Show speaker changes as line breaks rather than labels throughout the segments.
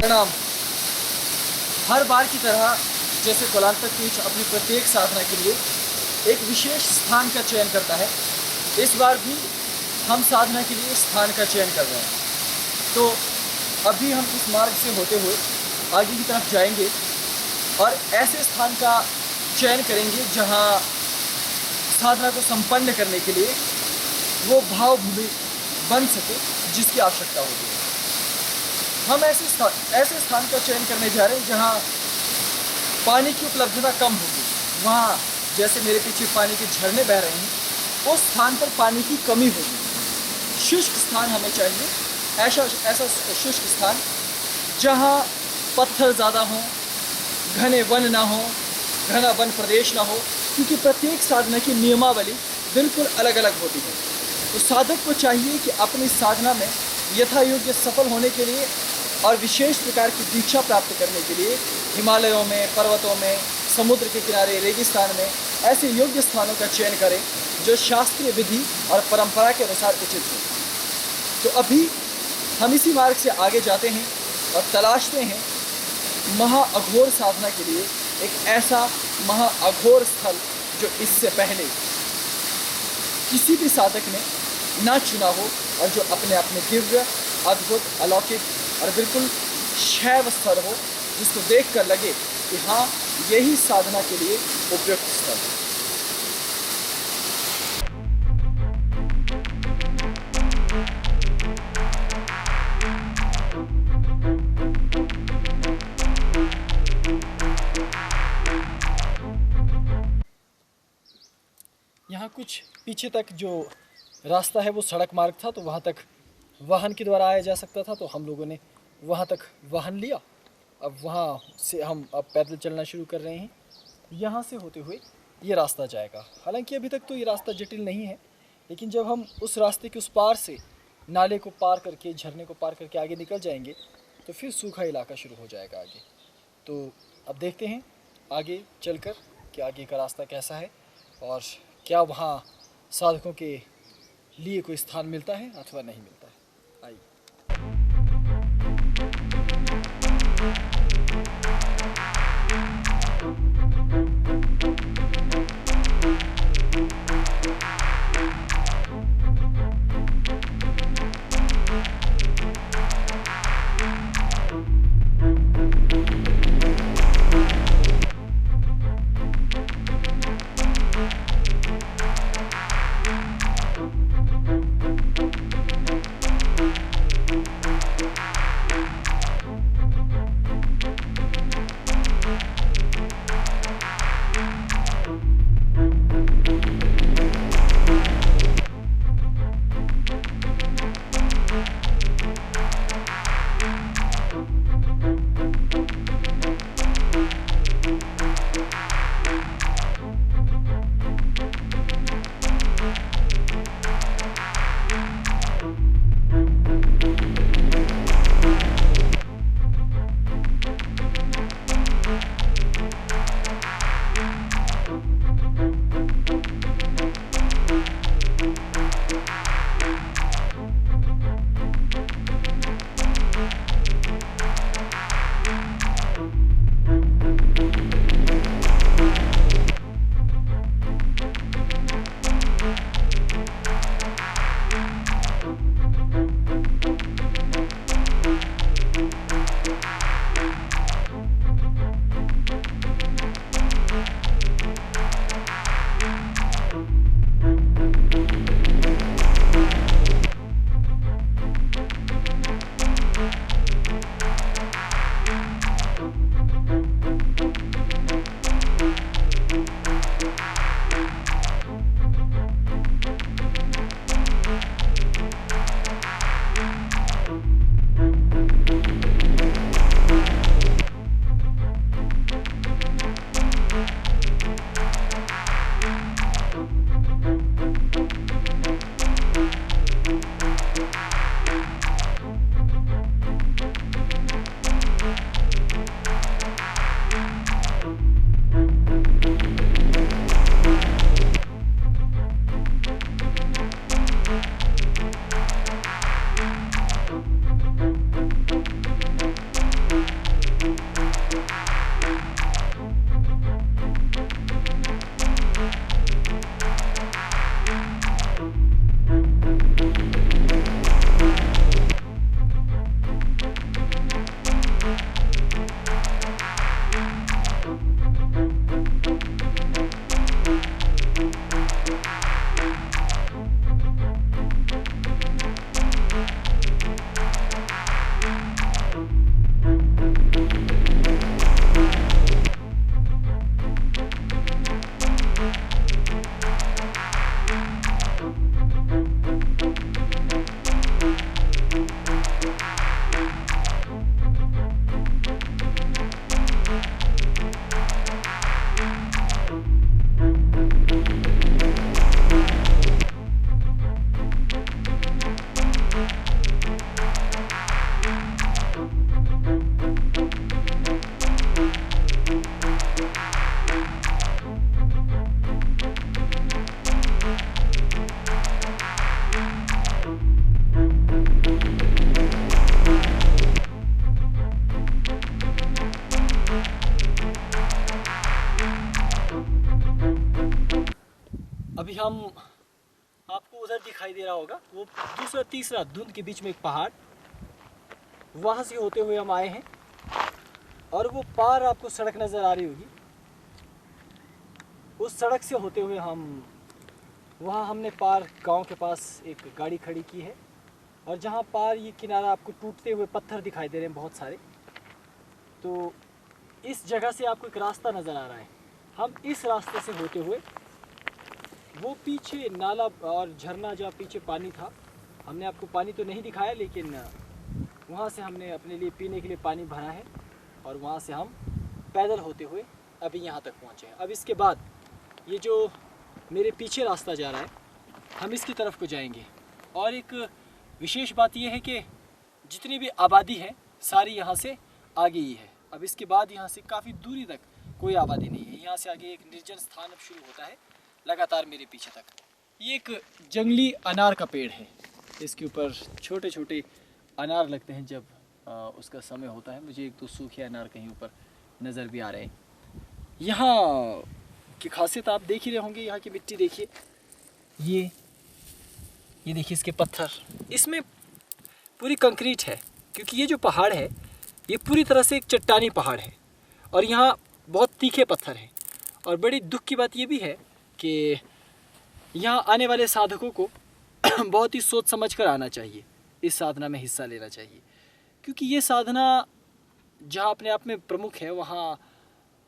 प्रणाम। हर बार की तरह जैसे कोलांतक टीच अपनी प्रत्येक साधना के लिए एक विशेष स्थान का चयन करता है, इस बार भी हम साधना के लिए स्थान का चयन कर रहे हैं। तो अभी हम इस मार्ग से होते हुए आगे की तरफ जाएंगे और ऐसे स्थान का चयन करेंगे जहां साधना को संपन्न करने के लिए वो भावभूमि बन सके जिसकी आवश्यकता होती है। हम ऐसे स्थान का चयन करने जा रहे हैं जहां पानी की उपलब्धता कम होगी। वहाँ जैसे मेरे पीछे पानी के झरने बह रहे हैं, उस स्थान पर पानी की कमी होगी। शुष्क स्थान हमें चाहिए, ऐसा शुष्क स्थान जहाँ पत्थर ज़्यादा हों, घने वन ना हो, घना वन प्रदेश ना हो, क्योंकि प्रत्येक साधना की नियमावली बिल्कुल अलग अलग होती है। तो साधक को चाहिए कि अपनी साधना में यथा योग्य सफल होने के लिए और विशेष प्रकार की दीक्षा प्राप्त करने के लिए हिमालयों में, पर्वतों में, समुद्र के किनारे, रेगिस्तान में ऐसे योग्य स्थानों का चयन करें जो शास्त्रीय विधि और परंपरा के अनुसार उचित हो। तो अभी हम इसी मार्ग से आगे जाते हैं और तलाशते हैं महाअघोर साधना के लिए एक ऐसा महाअघोर स्थल जो इससे पहले किसी भी साधक ने ना चुना हो और जो अपने आप में दिव्य, अद्भुत, अलौकिक और बिल्कुल शैव स्थल हो, जिसको देखकर लगे कि हाँ, यही साधना के लिए उपयुक्त स्थल है। यहाँ कुछ पीछे तक जो रास्ता है वो सड़क मार्ग था, तो वहाँ तक वाहन के द्वारा आया जा सकता था। तो हम लोगों ने वहाँ तक वाहन लिया। अब वहाँ से हम अब पैदल चलना शुरू कर रहे हैं। यहाँ से होते हुए ये रास्ता जाएगा। हालांकि अभी तक तो ये रास्ता जटिल नहीं है, लेकिन जब हम उस रास्ते के उस पार से नाले को पार करके, झरने को पार करके आगे निकल जाएंगे तो फिर सूखा इलाका शुरू हो जाएगा आगे। तो अब देखते हैं आगे चलकर कि आगे का रास्ता कैसा है और क्या वहाँ साधकों के लिए कोई स्थान मिलता है अथवा नहीं मिलता है। आइए।
अभी हम आपको उधर दिखाई दे रहा होगा, वो दूसरा तीसरा धुंध के बीच में एक पहाड़, वहाँ से होते हुए हम आए हैं। और वो पार आपको सड़क नज़र आ रही होगी, उस सड़क से होते हुए हम वहाँ हमने पार गांव के पास एक गाड़ी खड़ी की है। और जहाँ पार ये किनारा आपको टूटते हुए पत्थर दिखाई दे रहे हैं बहुत सारे, तो इस जगह से आपको एक रास्ता नज़र आ रहा है। हम इस रास्ते से होते हुए वो पीछे नाला और झरना जहाँ पीछे पानी था, हमने आपको पानी तो नहीं दिखाया, लेकिन वहाँ से हमने अपने लिए पीने के लिए पानी भरा है। और वहाँ से हम पैदल होते हुए अभी यहाँ तक पहुँचे हैं। अब इसके बाद ये जो मेरे पीछे रास्ता जा रहा है, हम इसकी तरफ को जाएंगे। और एक विशेष बात यह है कि जितनी भी आबादी है सारी यहाँ से आगे ही है। अब इसके बाद यहाँ से काफ़ी दूरी तक कोई आबादी नहीं है। यहाँ से आगे एक निर्जन स्थान अब शुरू होता है लगातार मेरे पीछे तक। ये एक जंगली अनार का पेड़ है, इसके ऊपर छोटे छोटे अनार लगते हैं जब उसका समय होता है। मुझे एक तो सूखे अनार कहीं ऊपर नज़र भी आ रहे हैं। यहाँ की खासियत आप देख ही रहे होंगे, यहाँ की मिट्टी देखिए, ये देखिए इसके पत्थर, इसमें पूरी कंक्रीट है, क्योंकि ये जो पहाड़ है ये पूरी तरह से एक चट्टानी पहाड़ है और यहाँ बहुत तीखे पत्थर हैं। और बड़ी दुख की बात ये भी है कि यहाँ आने वाले साधकों को बहुत ही सोच समझ कर आना चाहिए, इस साधना में हिस्सा लेना चाहिए, क्योंकि ये साधना जहाँ अपने आप में प्रमुख है, वहाँ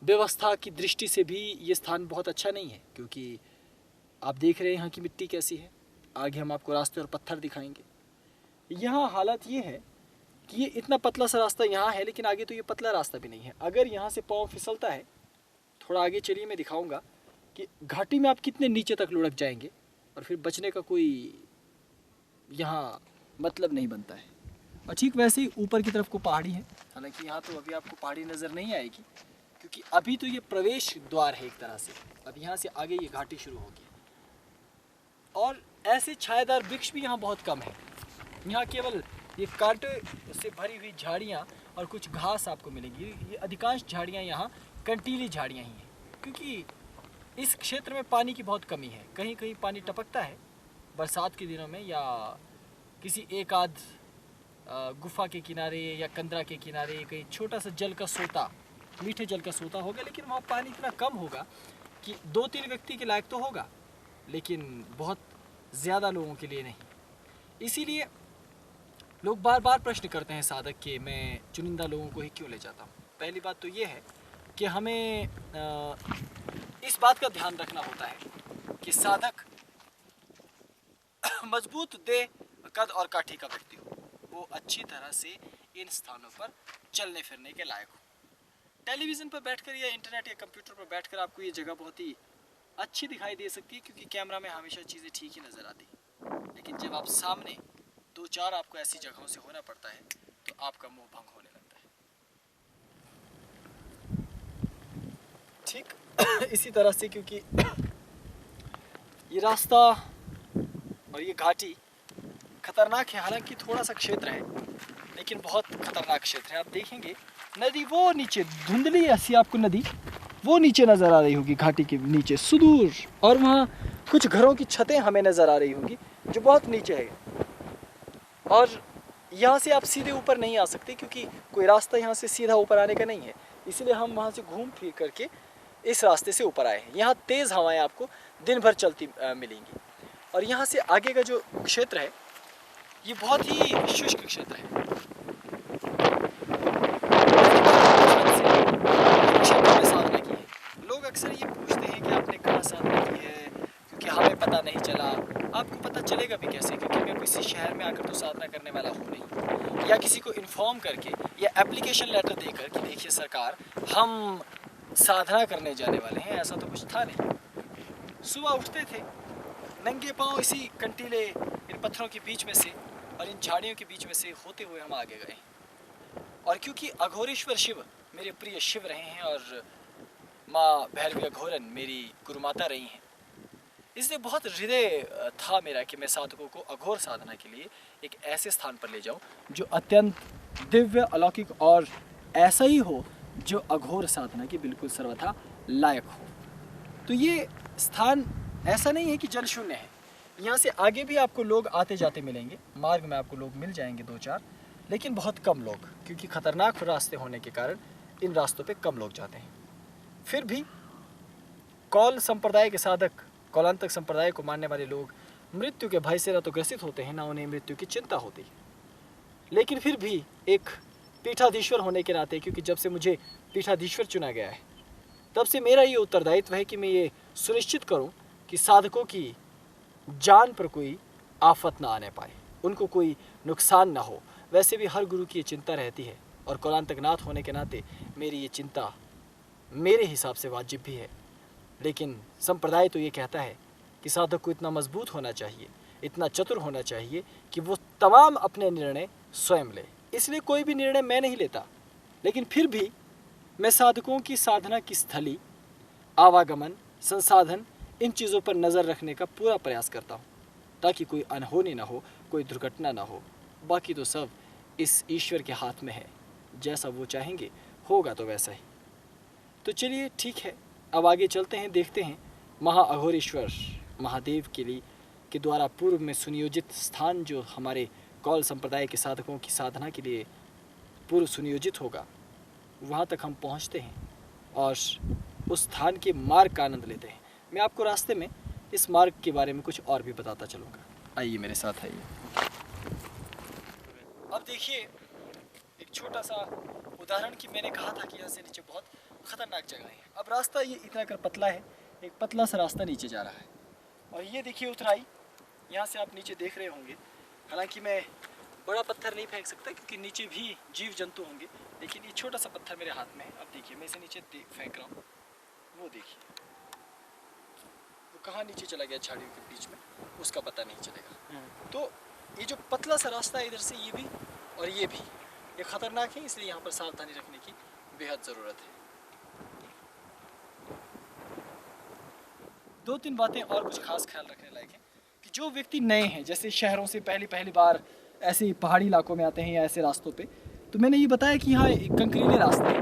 व्यवस्था की दृष्टि से भी ये स्थान बहुत अच्छा नहीं है। क्योंकि आप देख रहे हैं यहाँ की मिट्टी कैसी है, आगे हम आपको रास्ते और पत्थर दिखाएंगे। यहाँ हालत ये है कि ये इतना पतला सा रास्ता यहाँ है, लेकिन आगे तो ये पतला रास्ता भी नहीं है। अगर यहाँ से पाँव फिसलता है, थोड़ा आगे चलिए मैं दिखाऊंगा कि घाटी में आप कितने नीचे तक लुढ़क जाएंगे और फिर बचने का कोई यहाँ मतलब नहीं बनता है। और ठीक वैसे ही ऊपर की तरफ को पहाड़ी है, हालांकि यहाँ तो अभी आपको पहाड़ी नज़र नहीं आएगी, क्योंकि अभी तो ये प्रवेश द्वार है एक तरह से। अब यहाँ से आगे ये घाटी शुरू होगी। और ऐसे छायादार वृक्ष भी यहाँ बहुत कम है। यहाँ केवल ये कांटे से भरी हुई झाड़ियाँ और कुछ घास आपको मिलेंगी। ये अधिकांश झाड़ियाँ यहाँ कंटीली झाड़ियाँ ही हैं, क्योंकि इस क्षेत्र में पानी की बहुत कमी है। कहीं कहीं पानी टपकता है बरसात के दिनों में, या किसी एक आध गुफा के किनारे या कंदरा के किनारे कहीं छोटा सा जल का सोता, मीठे जल का सोता होगा, लेकिन वहाँ पानी इतना कम होगा कि 2-3 व्यक्ति के लायक तो होगा, लेकिन बहुत ज़्यादा लोगों के लिए नहीं। इसीलिए लोग बार बार प्रश्न करते हैं साधक के, मैं चुनिंदा लोगों को ही क्यों ले जाता हूँ। पहली बात तो ये है कि हमें इस बात का ध्यान रखना होता है कि साधक मजबूत देह, कद और काठी का व्यक्ति हो, वो अच्छी तरह से इन स्थानों पर चलने फिरने के लायक हो। टेलीविज़न पर बैठकर या इंटरनेट या कंप्यूटर पर बैठकर आपको ये जगह बहुत ही अच्छी दिखाई दे सकती है, क्योंकि कैमरा में हमेशा चीज़ें ठीक ही नज़र आती हैं। लेकिन जब आप सामने 2-4 आपको ऐसी जगहों से होना पड़ता है तो आपका मोह भंग होने लगता है। ठीक इसी तरह से, क्योंकि ये रास्ता और ये घाटी खतरनाक है। हालांकि थोड़ा सा क्षेत्र है, लेकिन बहुत खतरनाक क्षेत्र है। आप देखेंगे नदी वो नीचे धुंधली ऐसी आपको नदी वो नीचे नज़र आ रही होगी, घाटी के नीचे सुदूर, और वहाँ कुछ घरों की छतें हमें नज़र आ रही होंगी जो बहुत नीचे है। और यहाँ से आप सीधे ऊपर नहीं आ सकते, क्योंकि कोई रास्ता यहाँ से सीधा ऊपर आने का नहीं है। इसलिए हम वहाँ से घूम फिर करके इस रास्ते से ऊपर आए हैं। यहाँ तेज़ हवाएं आपको दिन भर चलती मिलेंगी। और यहाँ से आगे का जो क्षेत्र है ये बहुत ही शुष्क क्षेत्र है। साधना की है। लोग अक्सर ये पूछते हैं कि आपने कहाँ साधना की है, क्योंकि हमें पता नहीं चला। आपको पता चलेगा भी कैसे, क्योंकि मैं किसी शहर में आकर तो साधना करने वाला हूँ नहीं, या किसी को इन्फॉर्म करके या एप्लीकेशन लेटर देकर कि देखिए सरकार हम साधना करने जाने वाले हैं, ऐसा तो कुछ था नहीं। सुबह उठते थे नंगे पाँव इसी कंटीले इन पत्थरों के बीच में से और इन झाड़ियों के बीच में से होते हुए हम आगे गए। और क्योंकि अघोरेश्वर शिव मेरे प्रिय शिव रहे हैं और माँ भैरवी अघोरन मेरी गुरुमाता रही हैं, इसलिए बहुत हृदय था मेरा कि मैं साधकों को अघोर साधना के लिए एक ऐसे स्थान पर ले जाऊं जो अत्यंत दिव्य, अलौकिक और ऐसा ही हो जो अघोर साधना की बिल्कुल सर्वथा लायक हो। तो ये स्थान ऐसा नहीं है कि जल शून्य है। यहाँ से आगे भी आपको लोग आते जाते मिलेंगे, मार्ग में आपको लोग मिल जाएंगे 2-4, लेकिन बहुत कम लोग, क्योंकि खतरनाक रास्ते होने के कारण इन रास्तों पे कम लोग जाते हैं। फिर भी कौल संप्रदाय के साधक, कौलांतक संप्रदाय को मानने वाले लोग मृत्यु के भय से न तो ग्रसित होते हैं, ना उन्हें मृत्यु की चिंता होती है। लेकिन फिर भी एक पीठाधीश्वर होने के नाते, क्योंकि जब से मुझे पीठाधीश्वर चुना गया है, तब से मेरा ये उत्तरदायित्व है कि मैं ये सुनिश्चित करूं कि साधकों की जान पर कोई आफत ना आने पाए, उनको कोई नुकसान ना हो। वैसे भी हर गुरु की ये चिंता रहती है, और कौलांतकनाथ होने के नाते मेरी ये चिंता मेरे हिसाब से वाजिब भी है। लेकिन संप्रदाय तो ये कहता है कि साधक को इतना मजबूत होना चाहिए, इतना चतुर होना चाहिए कि वो तमाम अपने निर्णय स्वयं ले। इसलिए कोई भी निर्णय मैं नहीं लेता, लेकिन फिर भी मैं साधकों की साधना की स्थली, आवागमन, संसाधन, इन चीज़ों पर नज़र रखने का पूरा प्रयास करता हूँ, ताकि कोई अनहोनी ना हो, कोई दुर्घटना ना हो। बाकी तो सब इस ईश्वर के हाथ में है, जैसा वो चाहेंगे होगा तो वैसा ही। तो चलिए ठीक है, अब आगे चलते हैं, देखते हैं महाअघोरेश्वर महादेव के लिए के द्वारा पूर्व में सुनियोजित स्थान जो हमारे कौल संप्रदाय के साधकों की साधना के लिए पूर्व सुनियोजित होगा, वहाँ तक हम पहुँचते हैं और उस स्थान के मार्ग का आनंद लेते हैं। मैं आपको रास्ते में इस मार्ग के बारे में कुछ और भी बताता चलूँगा। आइए मेरे साथ आइए। अब देखिए एक छोटा सा उदाहरण कि मैंने कहा था कि यहाँ से नीचे बहुत ख़तरनाक जगह है। अब रास्ता ये इतना कर पतला है, एक पतला सा रास्ता नीचे जा रहा है, और ये देखिए उतराई, यहाँ से आप नीचे देख रहे होंगे। हालांकि मैं बड़ा पत्थर नहीं फेंक सकता क्योंकि नीचे भी जीव जंतु होंगे, लेकिन ये छोटा सा पत्थर मेरे हाथ में है। अब देखिए मैं इसे नीचे फेंक रहा हूँ, वो देखिए वो कहाँ नीचे चला गया झाड़ियों के बीच में, उसका पता नहीं चलेगा। तो ये जो पतला सा रास्ता है, इधर से ये भी और ये भी, ये खतरनाक है, इसलिए यहाँ पर सावधानी रखने की बेहद ज़रूरत है। 2-3 बातें और कुछ खास ख्याल रखने लायक है कि जो व्यक्ति नए हैं, जैसे शहरों से पहली बार ऐसे पहाड़ी इलाकों में आते हैं या ऐसे रास्तों पे, तो मैंने ये बताया कि यहाँ एक कंकरीले रास्ते हैं।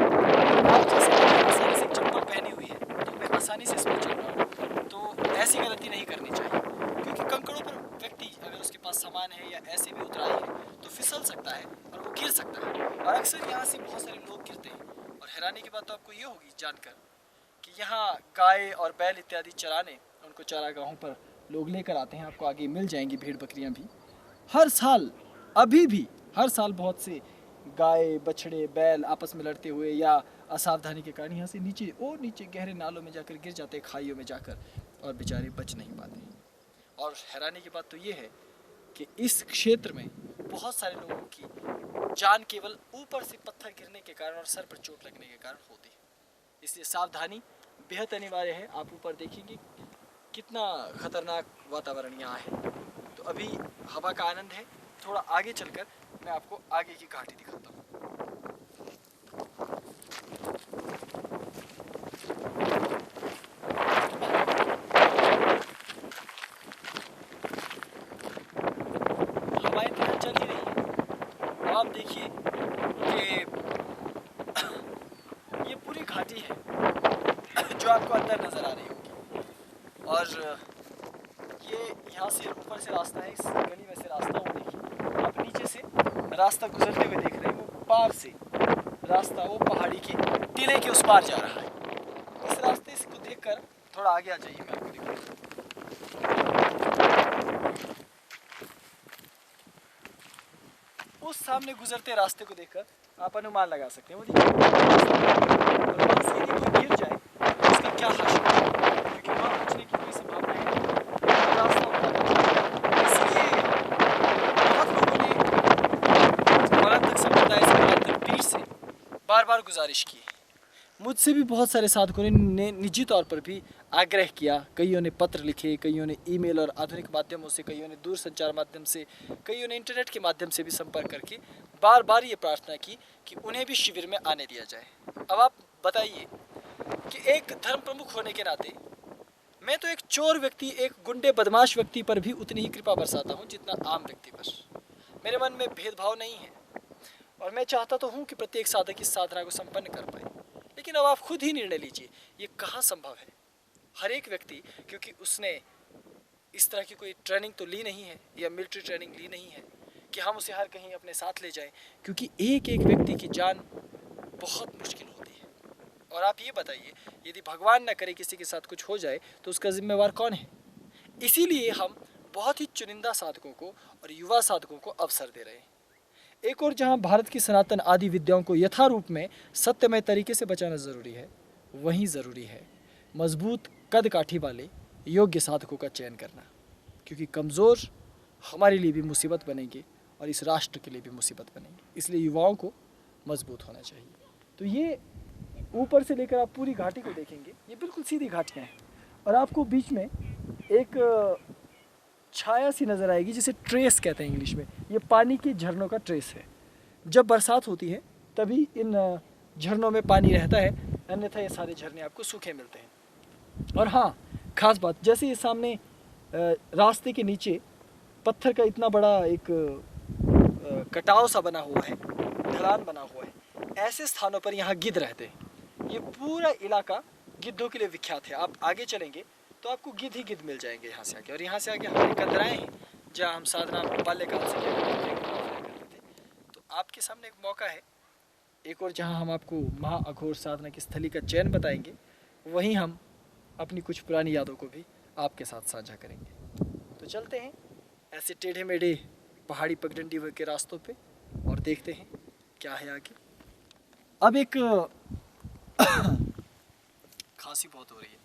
आप जैसे आसानी से चप्पल पहनी हुई है तो मैं आसानी से इसमें चल रहा हूँ, तो ऐसी गलती नहीं करनी चाहिए, क्योंकि कंकड़ों पर व्यक्ति अगर उसके पास सामान है या ऐसे भी उतराई है तो फिसल सकता है और वो गिर सकता है, और अक्सर यहाँ से बहुत सारे लोग गिरते हैं। और हैरानी की बात तो आपको ये होगी जानकर कि यहाँ गाय और बैल इत्यादि चराने, उनको चारागाहों पर लोग लेकर आते हैं। आपको आगे मिल जाएंगी भेड़ बकरियाँ भी। हर साल, अभी भी हर साल बहुत से गाय, बछड़े, बैल आपस में लड़ते हुए या असावधानी के कारण यहाँ से नीचे गहरे नालों में जाकर गिर जाते हैं, खाइयों में जाकर, और बेचारे बच नहीं पाते। और हैरानी की बात तो ये है कि इस क्षेत्र में बहुत सारे लोगों की जान केवल ऊपर से पत्थर गिरने के कारण और सर पर चोट लगने के कारण होती है। इसलिए सावधानी बेहद अनिवार्य है। आप ऊपर देखेंगे कितना खतरनाक वातावरण यहाँ है। तो अभी हवा का आनंद है, थोड़ा आगे चलकर मैं आपको आगे की घाटी दिखाता हूँ। हवाएं तो चल ही रही है। आप देखिए कि ये पूरी घाटी है जो आपको अंदर नजर आ रही होगी, और ये यहाँ से ऊपर से रास्ता है, इस गली में से रास्ता वो देखिए, आप नीचे से रास्ता गुजरते हुए देख रहे हैं, वो पार से रास्ता वो पहाड़ी के टीले के उस पार जा रहा है। इस रास्ते को देखकर थोड़ा आगे आ जाइए, मैं आपको दिखाऊंगा। उस सामने गुजरते रास्ते को देखकर आप अनुमान लगा सकते हैं, वो देखिए, और वहाँ से यदि कोई गिर जाए तो उसका क्या हाल होगा, क्योंकि वहाँ बचने की कोई संभावना है नहीं, रास्ता होता है। इसलिए बहुत लोगों ने कौलांतक संप्रदाय से, कौलांतक पीर से बार गुजारिश की। मुझसे भी बहुत सारे साधकों ने निजी तौर पर भी आग्रह किया, कईयों ने पत्र लिखे, कईयों ने ईमेल और आधुनिक माध्यमों से, कईयों ने दूर संचार माध्यम से, कईयों ने इंटरनेट के माध्यम से भी संपर्क करके बार ये प्रार्थना की कि उन्हें भी शिविर में आने दिया जाए। अब आप बताइए कि एक धर्म प्रमुख होने के नाते मैं तो एक चोर व्यक्ति, एक गुंडे बदमाश व्यक्ति पर भी उतनी ही कृपा बरसाता हूँ जितना आम व्यक्ति पर। मेरे मन में भेदभाव नहीं है, और मैं चाहता तो हूँ कि प्रत्येक साधक इस साधना को संपन्न कर पाए। लेकिन अब आप खुद ही निर्णय लीजिए, ये कहाँ संभव है। हर एक व्यक्ति, क्योंकि उसने इस तरह की कोई ट्रेनिंग तो ली नहीं है या मिलिट्री ट्रेनिंग ली नहीं है कि हम उसे हर कहीं अपने साथ ले जाएं, क्योंकि एक एक व्यक्ति की जान बहुत मुश्किल होती है। और आप ये बताइए, यदि भगवान न करे किसी के साथ कुछ हो जाए तो उसका जिम्मेवार कौन है? इसीलिए हम बहुत ही चुनिंदा साधकों को और युवा साधकों को अवसर दे रहे हैं। एक और जहां भारत की सनातन आदि विद्याओं को यथारूप में सत्यमय तरीके से बचाना ज़रूरी है, वहीं ज़रूरी है मजबूत कद काठी वाले योग्य साधकों का चयन करना, क्योंकि कमज़ोर हमारे लिए भी मुसीबत बनेंगे और इस राष्ट्र के लिए भी मुसीबत बनेंगे। इसलिए युवाओं को मजबूत होना चाहिए। तो ये ऊपर से लेकर आप पूरी घाटी को देखेंगे, ये बिल्कुल सीधी घाटियाँ हैं और आपको बीच में एक छाया सी नज़र आएगी जिसे ट्रेस कहते हैं इंग्लिश में। ये पानी के झरनों का ट्रेस है। जब बरसात होती है तभी इन झरनों में पानी रहता है, अन्यथा ये सारे झरने आपको सूखे मिलते हैं। और हाँ, खास बात, जैसे ये सामने रास्ते के नीचे पत्थर का इतना बड़ा एक कटाव सा बना हुआ है, ढलान बना हुआ है, ऐसे स्थानों पर यहाँ गिद्ध रहते हैं। ये पूरा इलाका गिद्धों के लिए विख्यात है। आप आगे चलेंगे तो आपको गिद्ध ही गिद्ध मिल जाएंगे यहाँ से आगे। और यहाँ से आगे हमारे कंदराएँ हैं जहाँ हम साधना बाल्यकाल से किया करते थे। तो आपके सामने एक मौका है, एक और जहाँ हम आपको महाअघोर साधना की स्थली का चयन बताएंगे, वहीं हम अपनी कुछ पुरानी यादों को भी आपके साथ साझा करेंगे। तो चलते हैं ऐसे टेढ़े मेढ़े पहाड़ी पगडंडी के रास्तों पे और देखते हैं क्या है आगे। अब एक खांसी बहुत हो रही है।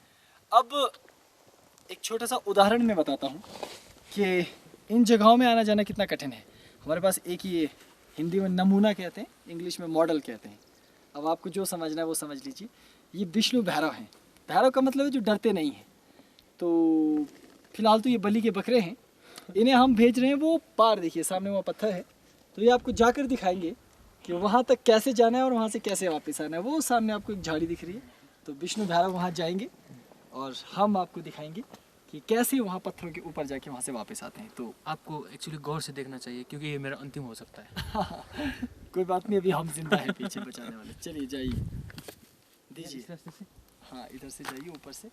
अब एक छोटा सा उदाहरण मैं बताता हूँ कि इन जगहों में आना जाना कितना कठिन है। हमारे पास एक ही, हिंदी में नमूना कहते हैं, इंग्लिश में मॉडल कहते हैं। अब आपको जो समझना है वो समझ लीजिए। ये विष्णु भैरव हैं। भैरव का मतलब है जो डरते नहीं हैं। तो फिलहाल तो ये बलि के बकरे हैं, इन्हें हम भेज रहे हैं वो पार। देखिए सामने वहाँ पत्थर है, तो ये आपको जाकर दिखाएंगे कि वहाँ तक कैसे जाना है और वहाँ से कैसे वापस आना है। वो सामने आपको एक झाड़ी दिख रही है, तो विष्णु भैरव वहाँ जाएंगे और हम आपको दिखाएंगे कि कैसे वहाँ पत्थरों के ऊपर जाके वहाँ से वापस आते हैं। तो
आपको एक्चुअली गौर से देखना चाहिए, क्योंकि ये मेरा अंतिम हो सकता है।
कोई बात नहीं, अभी हम जिंदा हैं पीछे बचाने वाले। चलिए जाइए, दीजिए। हाँ, इधर से जाइए, ऊपर से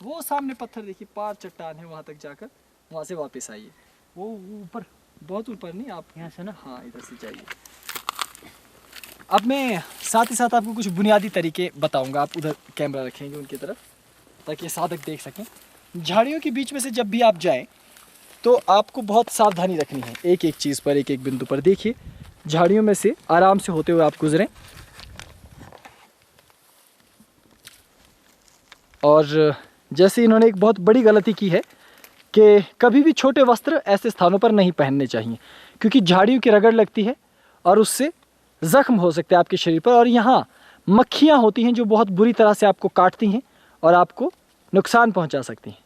वो सामने पत्थर देखिए, पार चट्टान है, वहाँ तक जाकर वहाँ से वापस आइए। वो ऊपर, बहुत ऊपर नहीं, आप यहाँ से ना, हाँ इधर से जाइए। अब मैं साथ ही साथ आपको कुछ बुनियादी तरीके बताऊंगा। आप उधर कैमरा रखेंगे उनकी तरफ ताकि साधक देख सकें। झाड़ियों के बीच में से जब भी आप जाएं तो आपको बहुत सावधानी रखनी है, एक एक चीज़ पर, एक एक बिंदु पर। देखिए झाड़ियों में से आराम से होते हुए आप गुजरें। और जैसे इन्होंने एक बहुत बड़ी गलती की है कि कभी भी छोटे वस्त्र ऐसे स्थानों पर नहीं पहनने चाहिए, क्योंकि झाड़ियों की रगड़ लगती है और उससे ज़ख्म हो सकते हैं आपके शरीर पर। और यहाँ मक्खियाँ होती हैं जो बहुत बुरी तरह से आपको काटती हैं और आपको नुकसान पहुँचा सकती हैं।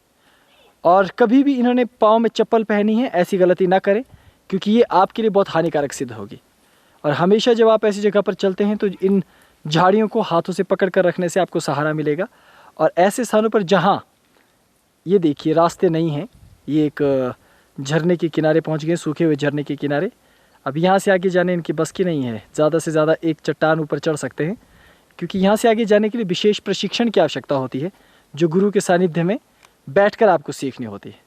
और कभी भी इन्होंने पाँव में चप्पल पहनी है, ऐसी गलती ना करें, क्योंकि ये आपके लिए बहुत हानिकारक सिद्ध होगी। और हमेशा जब आप ऐसी जगह पर चलते हैं तो इन झाड़ियों को हाथों से पकड़ कर रखने से आपको सहारा मिलेगा। और ऐसे स्थानों पर जहाँ ये देखिए रास्ते नहीं हैं, ये एक झरने के किनारे पहुँच गए, सूखे हुए झरने के किनारे। अब यहाँ से आगे जाने इनकी बस की नहीं है, ज़्यादा से ज़्यादा एक चट्टान ऊपर चढ़ सकते हैं, क्योंकि यहाँ से आगे जाने के लिए विशेष प्रशिक्षण की आवश्यकता होती है, जो गुरु के सानिध्य में बैठकर आपको सीखनी होती है।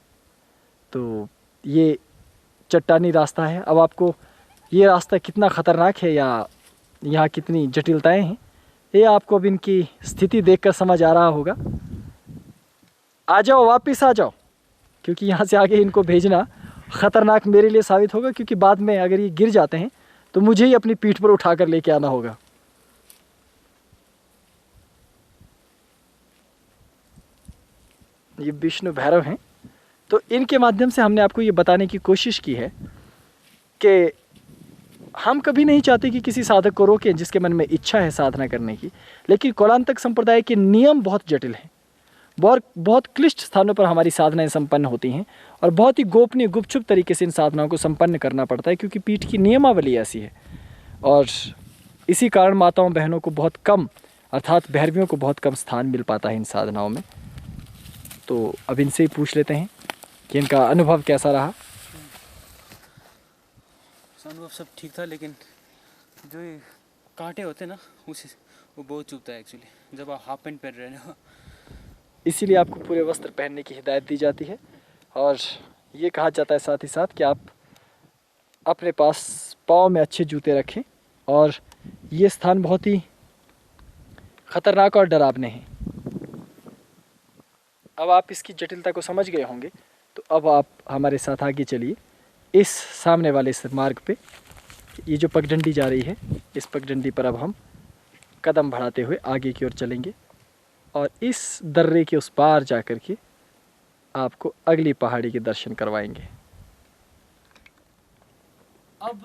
तो ये चट्टानी रास्ता है। अब आपको ये रास्ता कितना ख़तरनाक है या यहाँ कितनी जटिलताएं हैं, ये आपको अब इनकी स्थिति देखकर समझ आ रहा होगा। आ जाओ, वापस आ जाओ, क्योंकि यहाँ से आगे इनको भेजना ख़तरनाक मेरे लिए साबित होगा, क्योंकि बाद में अगर ये गिर जाते हैं तो मुझे ही अपनी पीठ पर उठाकर लेके आना होगा। ये विष्णु भैरव हैं। तो इनके माध्यम से हमने आपको ये बताने की कोशिश की है कि हम कभी नहीं चाहते कि किसी साधक को रोकें जिसके मन में इच्छा है साधना करने की, लेकिन कोलांतक संप्रदाय के नियम बहुत जटिल हैं। बहुत क्लिष्ट स्थानों पर हमारी साधनाएं संपन्न होती हैं और बहुत ही गोपनीय गुपचुप तरीके से इन साधनाओं को संपन्न करना पड़ता है, क्योंकि पीठ की नियमावली ऐसी है। और इसी कारण माताओं बहनों को बहुत कम, अर्थात भैरवियों को बहुत कम स्थान मिल पाता है इन साधनाओं में। तो अब इनसे ही पूछ लेते हैं कि इनका अनुभव कैसा रहा।
अनुभव सब ठीक था, लेकिन जो ये कांटे होते हैं ना, उसे वो बहुत चुभता है एक्चुअली, जब आप हाफ पैंट पहन रहे हो।
इसीलिए आपको पूरे वस्त्र पहनने की हिदायत दी जाती है। और ये कहा जाता है साथ ही साथ कि आप अपने पास पाँव में अच्छे जूते रखें। और ये स्थान बहुत ही खतरनाक और डरावने हैं। अब आप इसकी जटिलता को समझ गए होंगे, तो अब आप हमारे साथ आगे चलिए इस सामने वाले इस मार्ग पे। ये जो पगडंडी जा रही है, इस पगडंडी पर अब हम कदम बढ़ाते हुए आगे की ओर चलेंगे और इस दर्रे के उस पार जा कर के आपको अगली पहाड़ी के दर्शन करवाएंगे। अब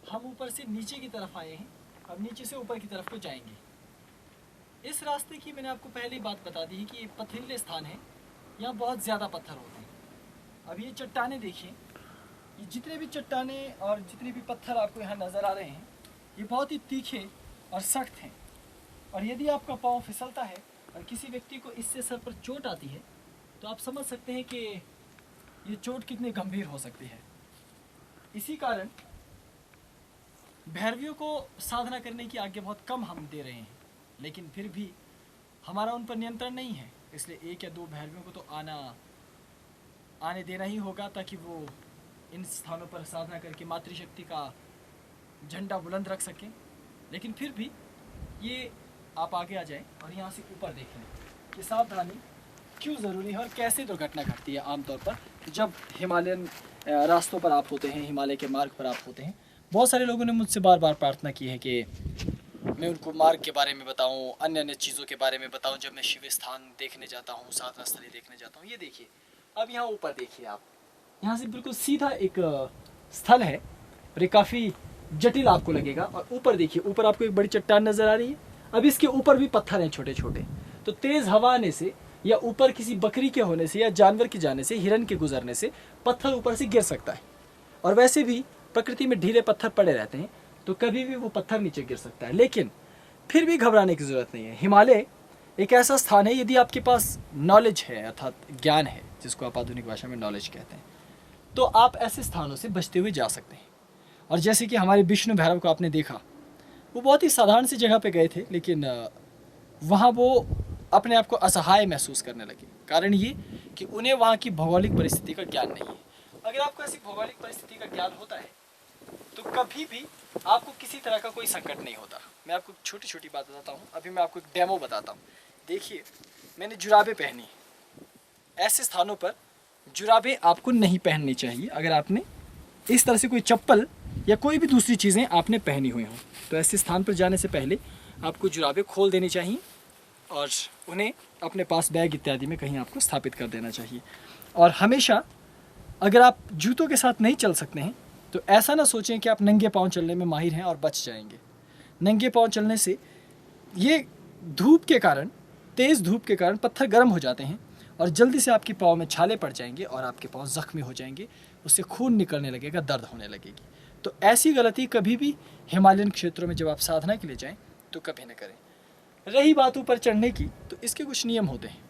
हम ऊपर से नीचे की तरफ आए हैं, अब नीचे से ऊपर की तरफ को जाएंगे। इस रास्ते की मैंने आपको पहले ही बात बता दी है कि ये पथरीले स्थान है, यहाँ बहुत ज़्यादा पत्थर होते हैं। अब ये चट्टानें देखिए, ये जितने भी चट्टानें और जितने भी पत्थर आपको यहाँ नज़र आ रहे हैं, ये बहुत ही तीखे और सख्त हैं। और यदि आपका पाँव फिसलता है और किसी व्यक्ति को इससे सर पर चोट आती है, तो आप समझ सकते हैं कि ये चोट कितनी गंभीर हो सकती है। इसी कारण भैरवियों को साधना करने की आज्ञा बहुत कम हम दे रहे हैं, लेकिन फिर भी हमारा उन पर नियंत्रण नहीं है, इसलिए 1 या 2 भैरवियों को तो आने देना ही होगा, ताकि वो इन स्थानों पर साधना करके मातृशक्ति का झंडा बुलंद रख सकें। लेकिन फिर भी ये आप आगे आ जाएं और यहाँ से ऊपर देख लें कि सावधानी क्यों ज़रूरी है और कैसे दुर्घटना घटती है आमतौर पर जब हिमालयन रास्तों पर आप होते हैं, हिमालय के मार्ग पर आप होते हैं। बहुत सारे लोगों ने मुझसे बार बार प्रार्थना की है कि मैं उनको मार्ग के बारे में बताऊं, अन्य अन्य चीज़ों के बारे में बताऊं जब मैं शिव स्थान देखने जाता हूं, साधना स्थली देखने जाता हूं। ये देखिए, अब यहाँ ऊपर देखिए आप, यहाँ से बिल्कुल सीधा एक स्थल है और ये काफ़ी जटिल आपको लगेगा। और ऊपर देखिए, ऊपर आपको एक बड़ी चट्टान नज़र आ रही है। अब इसके ऊपर भी पत्थर हैं छोटे छोटे, तो तेज़ हवा आने से या ऊपर किसी बकरी के होने से या जानवर के जाने से, हिरन के गुजरने से पत्थर ऊपर से गिर सकता है। और वैसे भी प्रकृति में ढीले पत्थर पड़े रहते हैं, तो कभी भी वो पत्थर नीचे गिर सकता है। लेकिन फिर भी घबराने की ज़रूरत नहीं है। हिमालय एक ऐसा स्थान है, यदि आपके पास नॉलेज है अर्थात ज्ञान है, जिसको आप आधुनिक भाषा में नॉलेज कहते हैं, तो आप ऐसे स्थानों से बचते हुए जा सकते हैं। और जैसे कि हमारे विष्णु भैरव को आपने देखा, वो बहुत ही साधारण सी जगह पे गए थे, लेकिन वहाँ वो अपने आप को असहाय महसूस करने लगे। कारण ये कि उन्हें वहाँ की भौगोलिक परिस्थिति का ज्ञान नहीं है। अगर आपको ऐसी भौगोलिक परिस्थिति का ज्ञान होता है, तो कभी भी आपको किसी तरह का कोई संकट नहीं होता। मैं आपको छोटी छोटी बात बताता हूँ। अभी मैं आपको एक डेमो बताता हूँ। देखिए, मैंने जुराबें पहनी। ऐसे स्थानों पर जुराबें आपको नहीं पहननी चाहिए। अगर आपने इस तरह से कोई चप्पल या कोई भी दूसरी चीज़ें आपने पहनी हुई हों, तो ऐसे स्थान पर जाने से पहले आपको जुराबें खोल देनी चाहिए और उन्हें अपने पास बैग इत्यादि में कहीं आपको स्थापित कर देना चाहिए। और हमेशा अगर आप जूतों के साथ नहीं चल सकते हैं, तो ऐसा ना सोचें कि आप नंगे पाँव चलने में माहिर हैं और बच जाएंगे। नंगे पाँव चलने से ये धूप के कारण, तेज़ धूप के कारण पत्थर गर्म हो जाते हैं और जल्दी से आपके पाँव में छाले पड़ जाएंगे और आपके पाँव ज़ख्मी हो जाएंगे, उससे खून निकलने लगेगा, दर्द होने लगेगी। तो ऐसी गलती कभी भी हिमालयन क्षेत्रों में जब आप साधना के लिए जाएं तो कभी न करें। रही बात ऊपर चढ़ने की, तो इसके कुछ नियम होते हैं।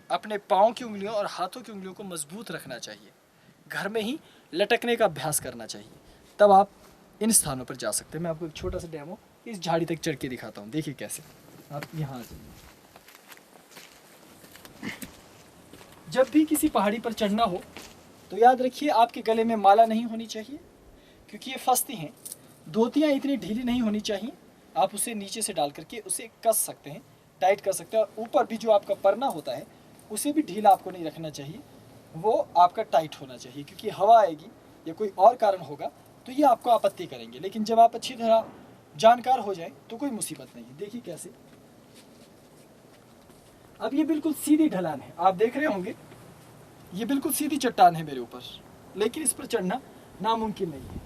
अपने पाँव की उंगलियों और हाथों की उंगलियों को मजबूत रखना चाहिए। घर में ही लटकने का अभ्यास करना चाहिए, तब आप इन स्थानों पर जा सकते हैं। मैं आपको एक छोटा सा डेमो इस झाड़ी तक चढ़ के दिखाता हूँ। देखिए कैसे। आप यहाँ आ जाइए। जब भी किसी पहाड़ी पर चढ़ना हो, तो याद रखिए आपके गले में माला नहीं होनी चाहिए, क्योंकि ये फंसती हैं। धोतियाँ इतनी ढीली नहीं होनी चाहिए। आप उसे नीचे से डाल करके उसे कस सकते हैं, टाइट कर सकते हैं। और ऊपर भी जो आपका परना होता है, उसे भी ढीला आपको नहीं रखना चाहिए, वो आपका टाइट होना चाहिए, क्योंकि हवा आएगी या कोई और कारण होगा तो ये आपको आपत्ति करेंगे। लेकिन जब आप अच्छी तरह जानकार हो जाए तो कोई मुसीबत नहीं है। देखिए कैसे। अब ये बिल्कुल सीधी ढलान है, आप देख रहे होंगे, ये बिल्कुल सीधी चट्टान है मेरे ऊपर, लेकिन इस पर चढ़ना नामुमकिन नहीं है।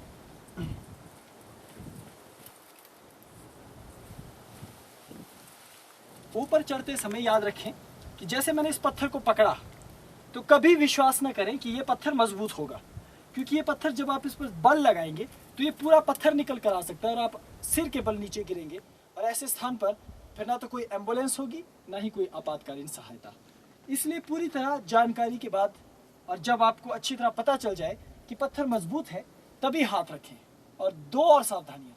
ऊपर चढ़ते समय याद रखें कि जैसे मैंने इस पत्थर को पकड़ा, तो कभी विश्वास न करें कि ये पत्थर मजबूत होगा, क्योंकि ये पत्थर जब आप इस पर बल लगाएंगे तो ये पूरा पत्थर निकल कर आ सकता है और आप सिर के बल नीचे गिरेंगे। और ऐसे स्थान पर फिर ना तो कोई एम्बुलेंस होगी, ना ही कोई आपातकालीन सहायता। इसलिए पूरी तरह जानकारी के बाद और जब आपको अच्छी तरह पता चल जाए कि पत्थर मजबूत है, तभी हाथ रखें। और 2 और सावधानियाँ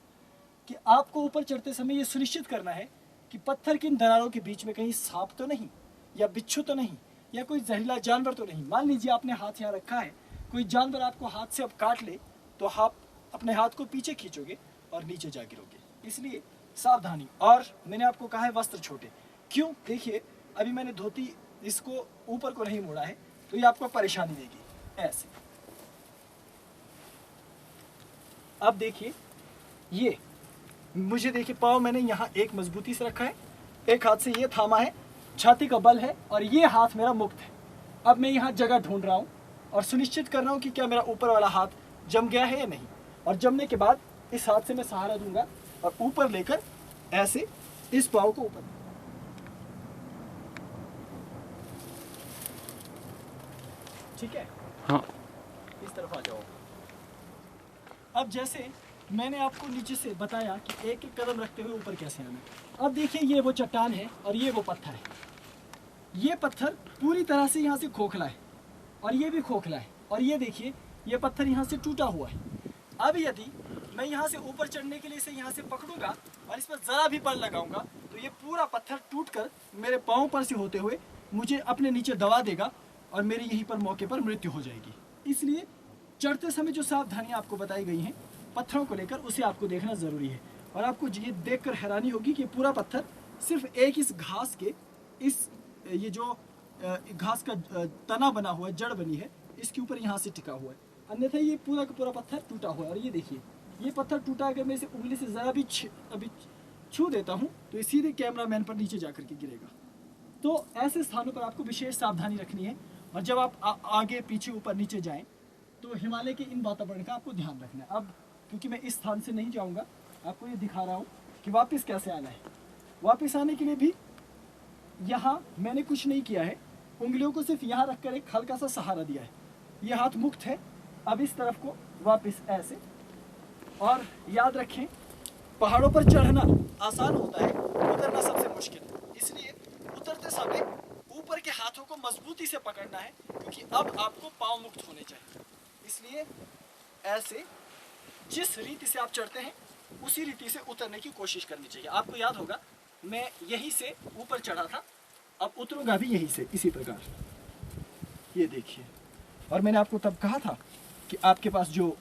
कि आपको ऊपर चढ़ते समय ये सुनिश्चित करना है कि पत्थर की इन दरारों के बीच में कहीं सांप तो नहीं या बिच्छू तो नहीं, या कोई जहरीला जानवर तो नहीं। मान लीजिए आपने हाथ यहाँ रखा है, कोई जानवर आपको हाथ से अब काट ले तो आप अपने हाथ को पीछे खींचोगे और नीचे जा गिरोगे। इसलिए सावधानी। और मैंने आपको कहा है वस्त्र छोटे, क्यों? देखिए अभी मैंने धोती इसको ऊपर को नहीं मोड़ा है तो ये आपको परेशानी देगी ऐसे। अब देखिए ये मुझे देखिए पाँव मैंने यहाँ एक मजबूती से रखा है, एक हाथ से ये थामा है, छाती का बल है और ये हाथ मेरा मुक्त है। अब मैं यहाँ जगह ढूंढ रहा हूँ और सुनिश्चित कर रहा हूँ कि क्या मेरा ऊपर वाला हाथ जम गया है या नहीं। और जमने के बाद इस हाथ से मैं सहारा दूंगा और ऊपर लेकर ऐसे इस पाँव को ऊपर। ठीक है,
हाँ
इस तरफ आ जाओ। अब जैसे मैंने आपको नीचे से बताया कि एक एक कदम रखते हुए ऊपर कैसे आना। अब देखिए ये वो चट्टान है और ये वो पत्थर है। ये पत्थर पूरी तरह से यहाँ से खोखला है और ये भी खोखला है और ये देखिए ये पत्थर यहाँ से टूटा हुआ है। अब यदि मैं यहाँ से ऊपर चढ़ने के लिए इसे यहाँ से पकड़ूंगा और इस पर ज़रा भी बल लगाऊंगा तो ये पूरा पत्थर टूटकर मेरे पाँव पर से होते हुए मुझे अपने नीचे दबा देगा और मेरी यहीं पर मौके पर मृत्यु हो जाएगी। इसलिए चढ़ते समय जो सावधानियाँ आपको बताई गई हैं पत्थरों को लेकर, उसे आपको देखना ज़रूरी है। और आपको ये देखकर हैरानी होगी कि पूरा पत्थर सिर्फ एक इस घास के ये जो घास का तना बना हुआ है, जड़ बनी है, इसके ऊपर यहाँ से टिका हुआ है। अन्यथा ये पूरा का पूरा पत्थर टूटा हुआ है। और ये देखिए ये पत्थर टूटा, अगर मैं इसे उंगली से ज़रा भी अभी छू देता हूँ तो ये सीधे कैमरामैन पर नीचे जा कर के गिरेगा। तो ऐसे स्थानों पर आपको विशेष सावधानी रखनी है। और जब आप आगे पीछे ऊपर नीचे जाएं तो हिमालय के इन वातावरण का आपको ध्यान रखना है। अब क्योंकि मैं इस स्थान से नहीं जाऊंगा, आपको ये दिखा रहा हूँ कि वापस कैसे आना है। वापस आने के लिए भी यहाँ मैंने कुछ नहीं किया है, उंगलियों को सिर्फ यहाँ रखकर एक हल्का सा सहारा दिया है। ये हाथ मुक्त है। अब इस तरफ को वापस ऐसे। और याद रखें पहाड़ों पर चढ़ना आसान होता है, उतरना सबसे मुश्किल। इसलिए उतरते समय ऊपर के हाथों को मजबूती से पकड़ना है क्योंकि अब आपको पाँव मुक्त होने चाहिए। इसलिए ऐसे जिस रीति से आप चढ़ते हैं उसी रीति से उतरने की कोशिश करनी चाहिए। आपको याद होगा मैं यहीं से ऊपर चढ़ा था, अब उतरूंगा भी यहीं से इसी प्रकार। ये देखिए, और मैंने आपको तब कहा था कि आपके पास जो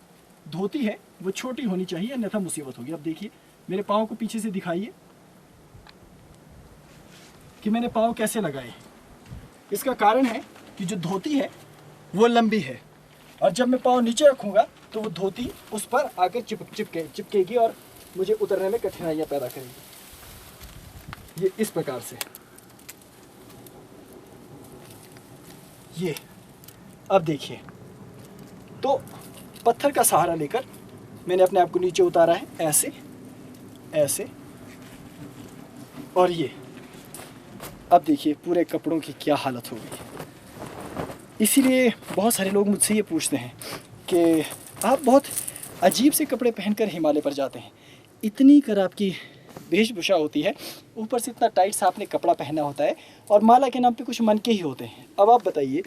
धोती है वो छोटी होनी चाहिए अन्यथा मुसीबत होगी। अब देखिए मेरे पाँव को पीछे से दिखाइए कि मैंने पाँव कैसे लगाए। इसका कारण है कि जो धोती है वो लंबी है और जब मैं पाँव नीचे रखूँगा तो वो धोती उस पर आकर चिपकेगी और मुझे उतरने में कठिनाइयाँ पैदा करेगी। ये इस प्रकार से। ये अब देखिए, तो पत्थर का सहारा लेकर मैंने अपने आप को नीचे उतारा है ऐसे ऐसे। और ये अब देखिए पूरे कपड़ों की क्या हालत हो गई है। इसीलिए बहुत सारे लोग मुझसे ये पूछते हैं कि आप बहुत अजीब से कपड़े पहनकर हिमालय पर जाते हैं, इतनी कर आपकी वेशभूषा होती है, ऊपर से इतना टाइट सा आपने कपड़ा पहना होता है और माला के नाम पे कुछ मन के ही होते हैं। अब आप बताइए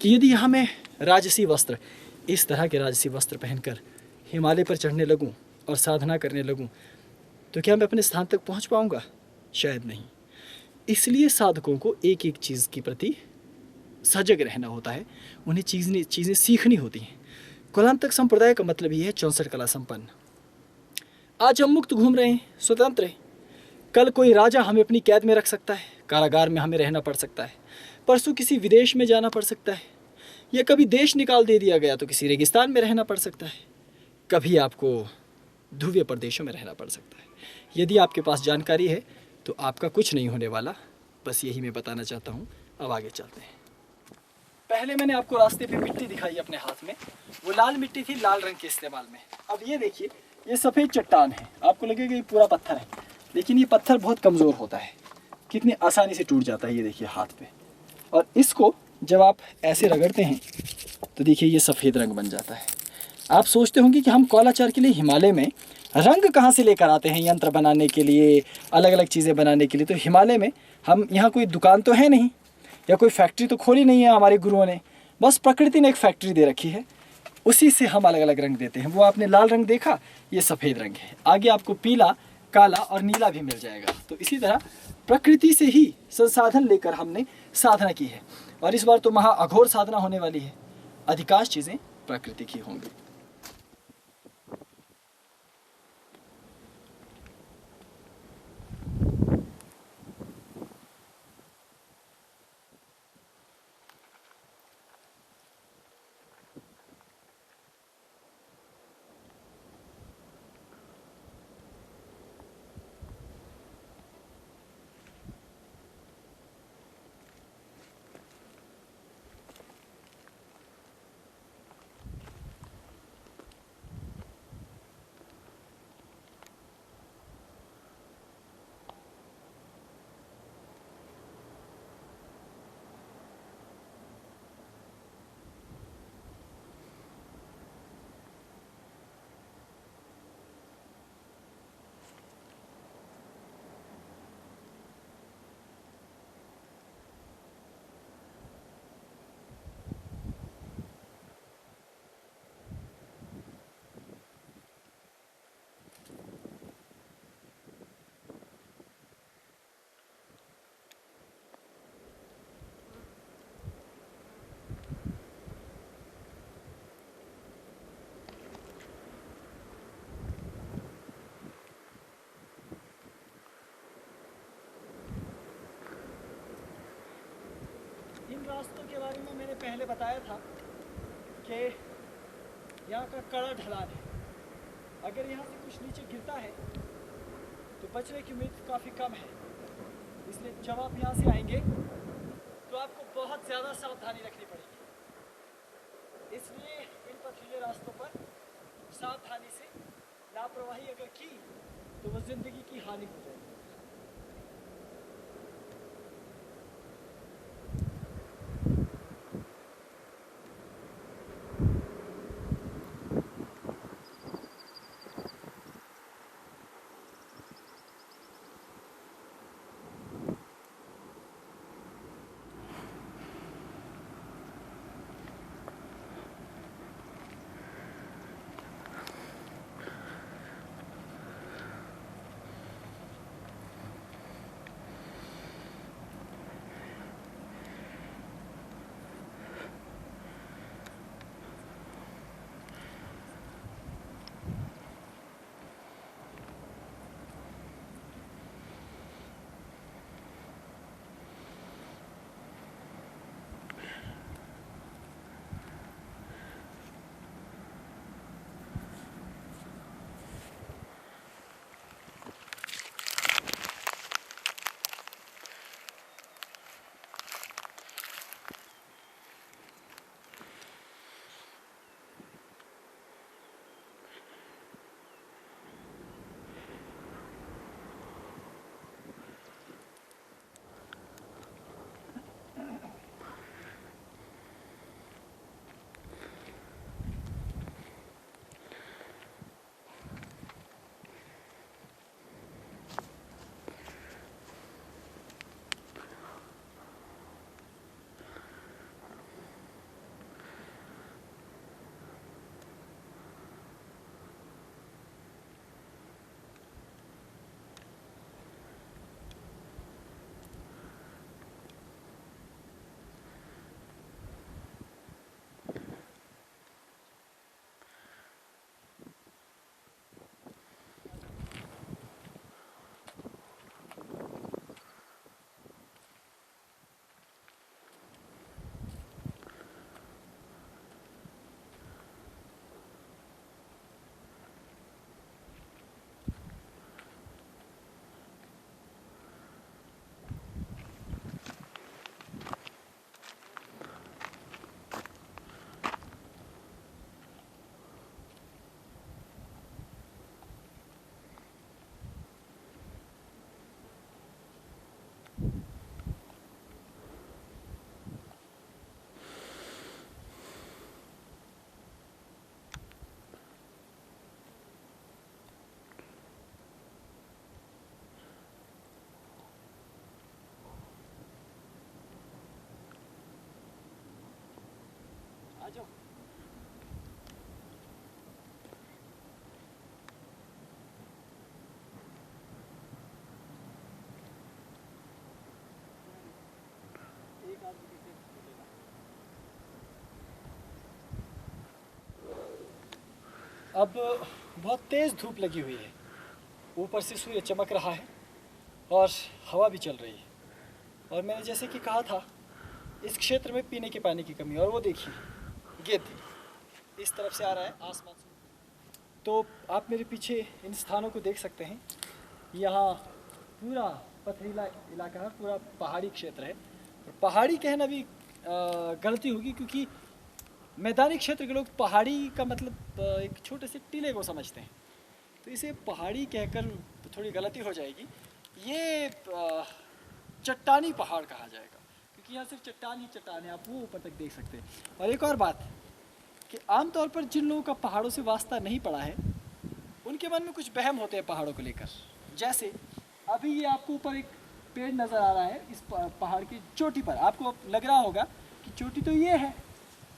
कि यदि यहाँ मैं राजसी वस्त्र, इस तरह के राजसी वस्त्र पहनकर हिमालय पर चढ़ने लगूँ और साधना करने लगूँ तो क्या मैं अपने स्थान तक पहुँच पाऊँगा? शायद नहीं। इसलिए साधकों को एक एक चीज़ के प्रति सजग रहना होता है, उन्हें चीज़ें सीखनी होती हैं। कुलांतक संप्रदाय का मतलब ये है 64 कला संपन्न। आज हम मुक्त घूम रहे हैं, स्वतंत्र हैं। कल कोई राजा हमें अपनी कैद में रख सकता है, कारागार में हमें रहना पड़ सकता है, परसों किसी विदेश में जाना पड़ सकता है, या कभी देश निकाल दे दिया गया तो किसी रेगिस्तान में रहना पड़ सकता है, कभी आपको ध्रुवीय प्रदेशों में रहना पड़ सकता है। यदि आपके पास जानकारी है तो आपका कुछ नहीं होने वाला, बस यही मैं बताना चाहता हूँ। अब आगे चलते हैं। पहले मैंने आपको रास्ते पे मिट्टी दिखाई अपने हाथ में, वो लाल मिट्टी थी लाल रंग के इस्तेमाल में। अब ये देखिए ये सफ़ेद चट्टान है, आपको लगेगा ये पूरा पत्थर है, लेकिन ये पत्थर बहुत कमज़ोर होता है, कितनी आसानी से टूट जाता है। ये देखिए हाथ पे, और इसको जब आप ऐसे रगड़ते हैं तो देखिए ये सफ़ेद रंग बन जाता है। आप सोचते होंगे कि हम कौलाचार के लिए हिमालय में रंग कहाँ से लेकर आते हैं, यंत्र बनाने के लिए, अलग अलग चीज़ें बनाने के लिए। तो हिमालय में हम यहाँ कोई दुकान तो है नहीं या कोई फैक्ट्री तो खोली नहीं है हमारे गुरुओं ने, बस प्रकृति ने एक फैक्ट्री दे रखी है, उसी से हम अलग अलग रंग देते हैं। वो आपने लाल रंग देखा, ये सफ़ेद रंग है, आगे आपको पीला, काला और नीला भी मिल जाएगा। तो इसी तरह प्रकृति से ही संसाधन लेकर हमने साधना की है। और इस बार तो महा अघोर साधना होने वाली है। अधिकांश चीज़ें प्रकृति की होंगी। इन रास्तों के बारे में मैंने पहले बताया था कि यहाँ का कड़ा ढलान है। अगर यहाँ से कुछ नीचे गिरता है तो बचने की उम्मीद काफ़ी कम है। इसलिए जब आप यहाँ से आएंगे तो आपको बहुत ज़्यादा सावधानी रखनी पड़ेगी। इसलिए इन पथरीले रास्तों पर सावधानी से लापरवाही अगर की तो वो ज़िंदगी की हानि हो जाएगी। जाओ। मिली से मिलेगा। अब बहुत तेज़ धूप लगी हुई है, ऊपर से सूर्य चमक रहा है और हवा भी चल रही है। और मैंने जैसे कि कहा था, इस क्षेत्र में पीने के पानी की कमी है। और वो देखिए, गिद्ध इस तरफ से आ रहा है आसमान से। तो आप मेरे पीछे इन स्थानों को देख सकते हैं। यहाँ पूरा पथरीला इलाका है, पूरा पहाड़ी क्षेत्र है। और पहाड़ी कहना भी गलती होगी, क्योंकि मैदानी क्षेत्र के लोग पहाड़ी का मतलब एक छोटे से टीले को समझते हैं। तो इसे पहाड़ी कहकर थोड़ी गलती हो जाएगी। ये चट्टानी पहाड़ कहा जाएगा, क्योंकि यहाँ सिर्फ चट्टान ही चट्टान है, आप वो ऊपर तक देख सकते हैं। और एक और बात कि आमतौर पर जिन लोगों का पहाड़ों से वास्ता नहीं पड़ा है, उनके मन में कुछ वहम होते हैं पहाड़ों को लेकर। जैसे अभी ये आपको ऊपर एक पेड़ नज़र आ रहा है, इस पहाड़ की चोटी पर आपको लग रहा होगा कि चोटी तो ये है,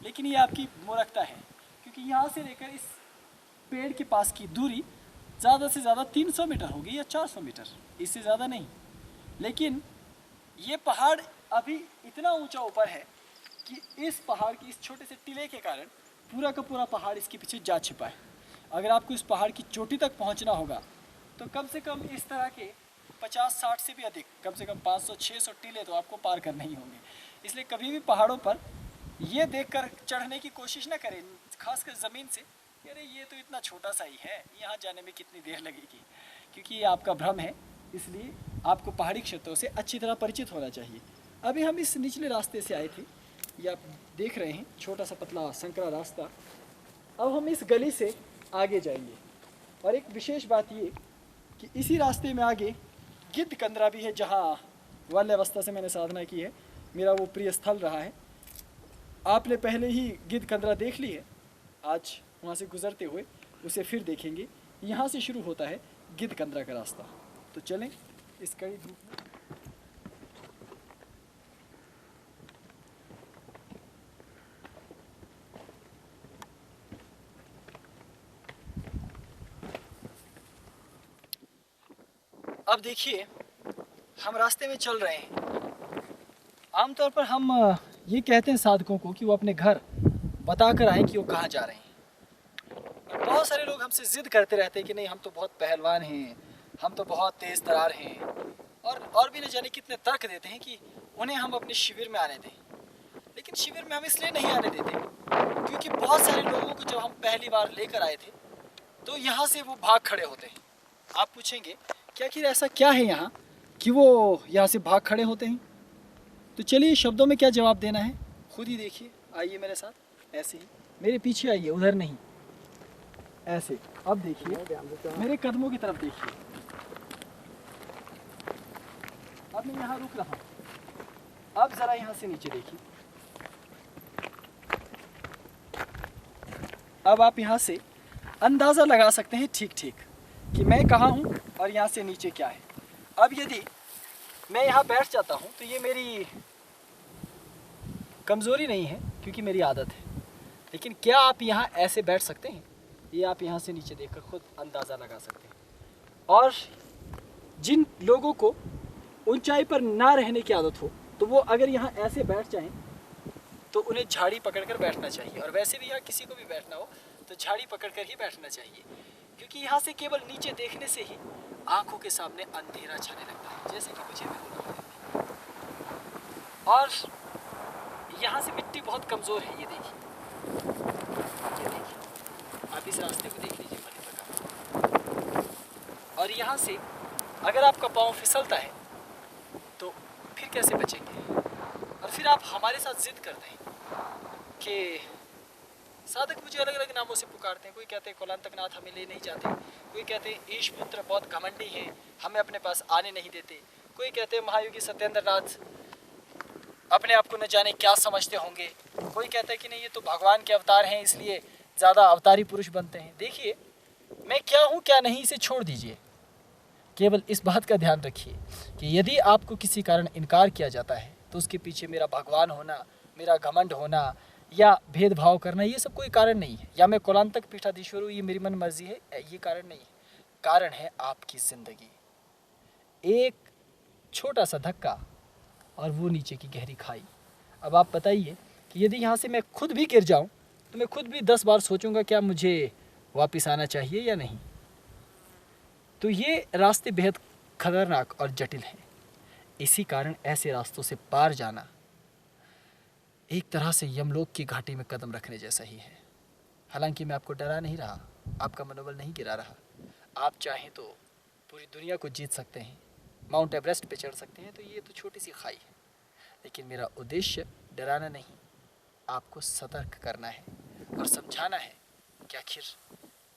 लेकिन ये आपकी मूर्खता है, क्योंकि यहाँ से लेकर इस पेड़ के पास की दूरी ज़्यादा से ज़्यादा 300 मीटर होगी या 400 मीटर, इससे ज़्यादा नहीं। लेकिन ये पहाड़ अभी इतना ऊंचा ऊपर है कि इस पहाड़ की इस छोटे से टीले के कारण पूरा का पूरा पहाड़ इसके पीछे जा छिपा है। अगर आपको इस पहाड़ की चोटी तक पहुंचना होगा तो कम से कम इस तरह के 50-60 से भी अधिक, कम से कम 500-600 टीले तो आपको पार करने ही होंगे। इसलिए कभी भी पहाड़ों पर ये देखकर चढ़ने की कोशिश ना करें, खासकर ज़मीन से, अरे ये तो इतना छोटा सा ही है, यहाँ जाने में कितनी देर लगेगी, क्योंकि ये आपका भ्रम है। इसलिए आपको पहाड़ी क्षेत्रों से अच्छी तरह परिचित होना चाहिए। अभी हम इस निचले रास्ते से आए थे, ये आप देख रहे हैं, छोटा सा पतला संकरा रास्ता। अब हम इस गली से आगे जाएंगे। और एक विशेष बात ये कि इसी रास्ते में आगे गिद्ध कंदरा भी है, जहाँ बाल्यावस्था से मैंने साधना की है, मेरा वो प्रिय स्थल रहा है। आपने पहले ही गिद्ध कंदरा देख ली है, आज वहाँ से गुजरते हुए उसे फिर देखेंगे। यहाँ से शुरू होता है गिद्ध कंदरा का रास्ता। तो चलें इस कड़ी धूप में। अब देखिए, हम रास्ते में चल रहे हैं। आमतौर पर हम ये कहते हैं साधकों को कि वो अपने घर बता कर आएँ कि वो कहाँ जा रहे हैं। और बहुत सारे लोग हमसे ज़िद करते रहते हैं कि नहीं, हम तो बहुत पहलवान हैं, हम तो बहुत तेज़ तरार हैं, और भी न जाने कितने तर्क देते हैं कि उन्हें हम अपने शिविर में आने दें। लेकिन शिविर में हम इसलिए नहीं आने देते क्योंकि बहुत सारे लोगों को जब हम पहली बार लेकर आए थे तो यहाँ से वो भाग खड़े होते हैं। आप पूछेंगे क्या कि ऐसा क्या है यहाँ कि वो यहाँ से भाग खड़े होते हैं? तो चलिए, शब्दों में क्या जवाब देना है खुद ही देखिए। आइए मेरे साथ, ऐसे ही मेरे पीछे आइए, उधर नहीं, ऐसे। अब देखिए, मेरे कदमों की तरफ देखिए। अब मैं यहाँ रुक रहा हूँ। अब ज़रा यहाँ से नीचे देखिए। अब आप यहाँ से अंदाज़ा लगा सकते हैं ठीक ठीक कि मैं कहाँ हूँ और यहाँ से नीचे क्या है। अब यदि मैं यहाँ बैठ जाता हूँ तो ये मेरी कमज़ोरी नहीं है, क्योंकि मेरी आदत है। लेकिन क्या आप यहाँ ऐसे बैठ सकते हैं? ये आप यहाँ से नीचे देखकर खुद अंदाज़ा लगा सकते हैं। और जिन लोगों को ऊंचाई पर ना रहने की आदत हो, तो वो अगर यहाँ ऐसे बैठ जाएं तो उन्हें झाड़ी पकड़कर बैठना चाहिए। और वैसे भी यहाँ किसी को भी बैठना हो तो झाड़ी पकड़कर ही बैठना चाहिए, क्योंकि यहाँ से केवल नीचे देखने से ही आंखों के सामने अंधेरा छाने लगता है, जैसे कि मुझे भी हो रहा है। और यहाँ से मिट्टी बहुत कमज़ोर है, ये देखिए, ये देखिए। आप इस रास्ते को देख लीजिए भली प्रकार। और यहाँ से अगर आपका पाँव फिसलता है तो फिर कैसे बचेंगे? और फिर आप हमारे साथ जिद करते हैं कि साधक मुझे अलग अलग नामों से पुकारते हैं। कोई कहते हैं कोलांतकनाथ हमें ले नहीं जाते, कोई कहते हैं ईश पुत्र बहुत घमंडी हैं, हमें अपने पास आने नहीं देते, कोई कहते हैं महायोगी सत्येंद्र नाथ अपने आप को न जाने क्या समझते होंगे, कोई कहता है कि नहीं ये तो भगवान के अवतार हैं इसलिए ज़्यादा अवतारी पुरुष बनते हैं। देखिए, मैं क्या हूँ क्या नहीं इसे छोड़ दीजिए, केवल इस बात का ध्यान रखिए कि यदि आपको किसी कारण इनकार किया जाता है तो उसके पीछे मेरा भगवान होना, मेरा घमंड होना या भेदभाव करना, ये सब कोई कारण नहीं है। या मैं कोलांतक पीठाधीश्वर हूँ, ये मेरी मन मर्जी है, ये कारण नहीं है। कारण है आपकी ज़िंदगी। एक छोटा सा धक्का और वो नीचे की गहरी खाई। अब आप बताइए कि यदि यहाँ से मैं खुद भी गिर जाऊँ तो मैं खुद भी 10 बार सोचूंगा क्या मुझे वापस आना चाहिए या नहीं। तो ये रास्ते बेहद खतरनाक और जटिल हैं। इसी कारण ऐसे रास्तों से पार जाना एक तरह से यमलोक की घाटी में कदम रखने जैसा ही है। हालांकि मैं आपको डरा नहीं रहा, आपका मनोबल नहीं गिरा रहा। आप चाहें तो पूरी दुनिया को जीत सकते हैं, माउंट एवरेस्ट पे चढ़ सकते हैं, तो ये तो छोटी सी खाई है। लेकिन मेरा उद्देश्य डराना नहीं, आपको सतर्क करना है और समझाना है कि आखिर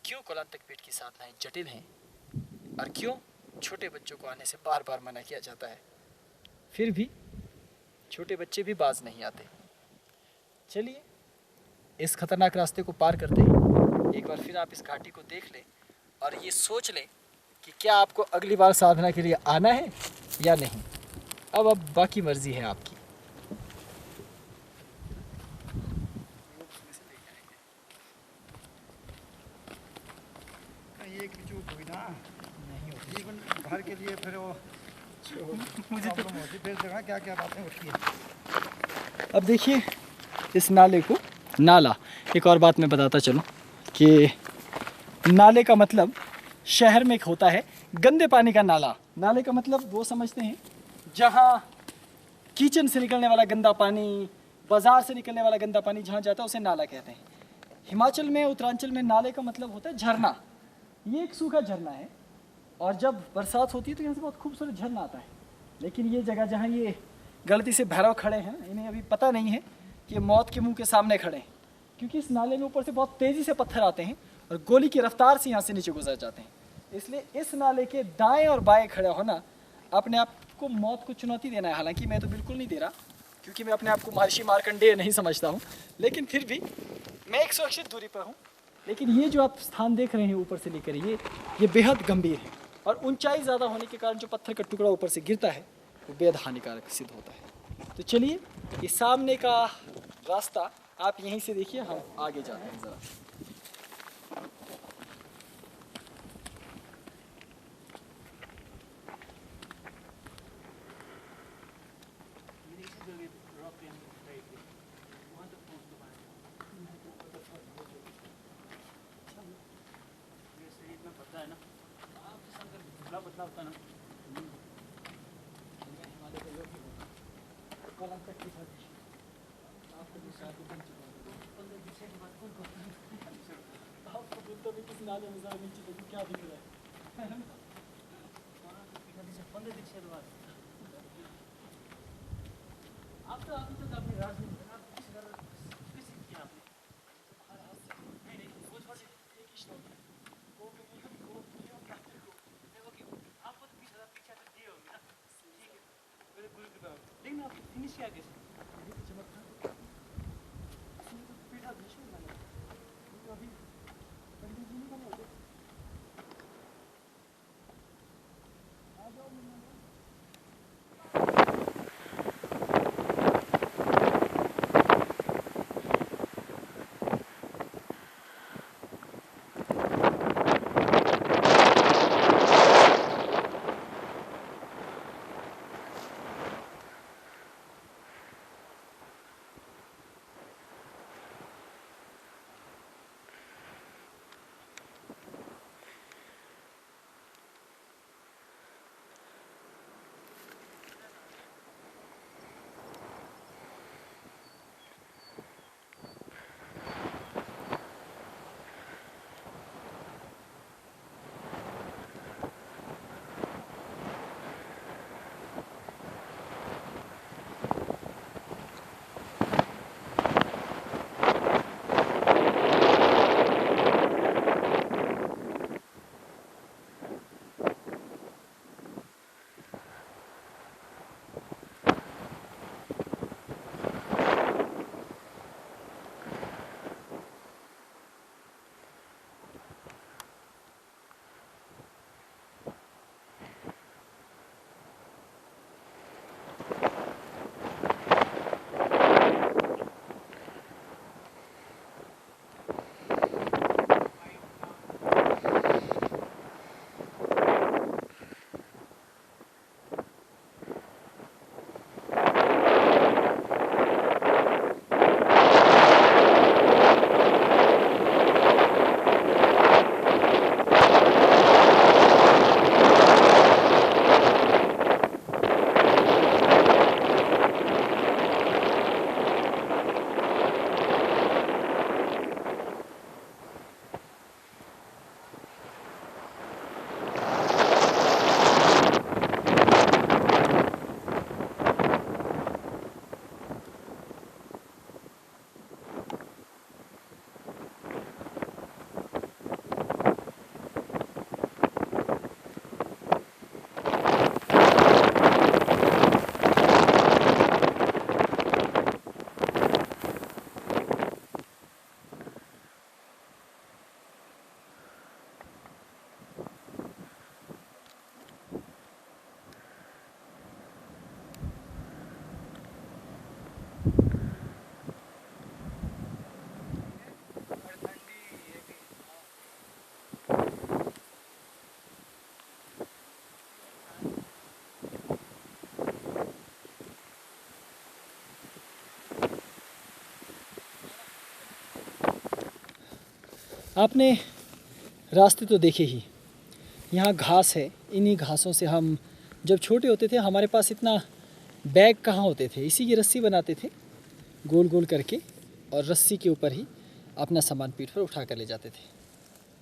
क्यों कोलांतक पीठ की साधनाएं जटिल हैं और क्यों छोटे बच्चों को आने से बार बार मना किया जाता है। फिर भी छोटे बच्चे भी बाज नहीं आते। चलिए इस खतरनाक रास्ते को पार करते हैं। एक बार फिर आप इस घाटी को देख लें और ये सोच लें कि क्या आपको अगली बार साधना के लिए आना है या नहीं। अब बाकी मर्जी है आपकी।
एक चूक हुई ना, नहीं होती जीवन भर के लिए, फिर वो मुझे तो होती, फिर जगह क्या क्या बातें होती है।
अब देखिए इस नाले को, नाला, एक और बात मैं बताता चलूँ कि नाले का मतलब शहर में होता है गंदे पानी का नाला। नाले का मतलब वो समझते हैं जहाँ किचन से निकलने वाला गंदा पानी, बाजार से निकलने वाला गंदा पानी जहाँ जाता है उसे नाला कहते हैं। हिमाचल में, उत्तरांचल में नाले का मतलब होता है झरना। ये एक सूखा झरना है और जब बरसात होती है तो यहाँ से बहुत खूबसूरत झरना आता है। लेकिन ये जगह जहाँ ये गलती से भैरव खड़े हैं, इन्हें अभी पता नहीं है कि मौत के मुंह के सामने खड़े हैं, क्योंकि इस नाले में ऊपर से बहुत तेज़ी से पत्थर आते हैं और गोली की रफ्तार से यहाँ से नीचे गुजर जाते हैं। इसलिए इस नाले के दाएं और बाएं खड़ा होना अपने आप को मौत को चुनौती देना है। हालांकि मैं तो बिल्कुल नहीं दे रहा, क्योंकि मैं अपने आप को महर्षि मार्कंडेय नहीं समझता हूँ, लेकिन फिर भी मैं एक सुरक्षित दूरी पर हूँ। लेकिन ये जो आप स्थान देख रहे हैं ऊपर से लेकर, ये बेहद गंभीर है और ऊंचाई ज़्यादा होने के कारण जो पत्थर का टुकड़ा ऊपर से गिरता है वो बेहद हानिकारक सिद्ध होता है। तो चलिए ये सामने का रास्ता आप यहीं से देखिए, हम आगे जाते हैं ज़रा। क्या दिख रहा है? आप तो अभी तक अपनी राजनीति में आप किसी तरह किसी किया आपने हर हाथ से नहीं वो छोड़ एक ही श्लोक है वो आपको तो 20,000 पीछे तक दिए होंगे ना। ठीक है, मेरे गुरु कृपा, लेकिन आप फिनिश किया कैसे? चमत्कार पीठा भीष्म बने तो अभी पंडित जी नहीं बने होते। आ जाओ आपने रास्ते तो देखे ही, यहाँ घास है। इन्हीं घासों से हम जब छोटे होते थे, हमारे पास इतना बैग कहाँ होते थे, इसी की रस्सी बनाते थे गोल गोल करके, और रस्सी के ऊपर ही अपना सामान पीठ पर उठा कर ले जाते थे।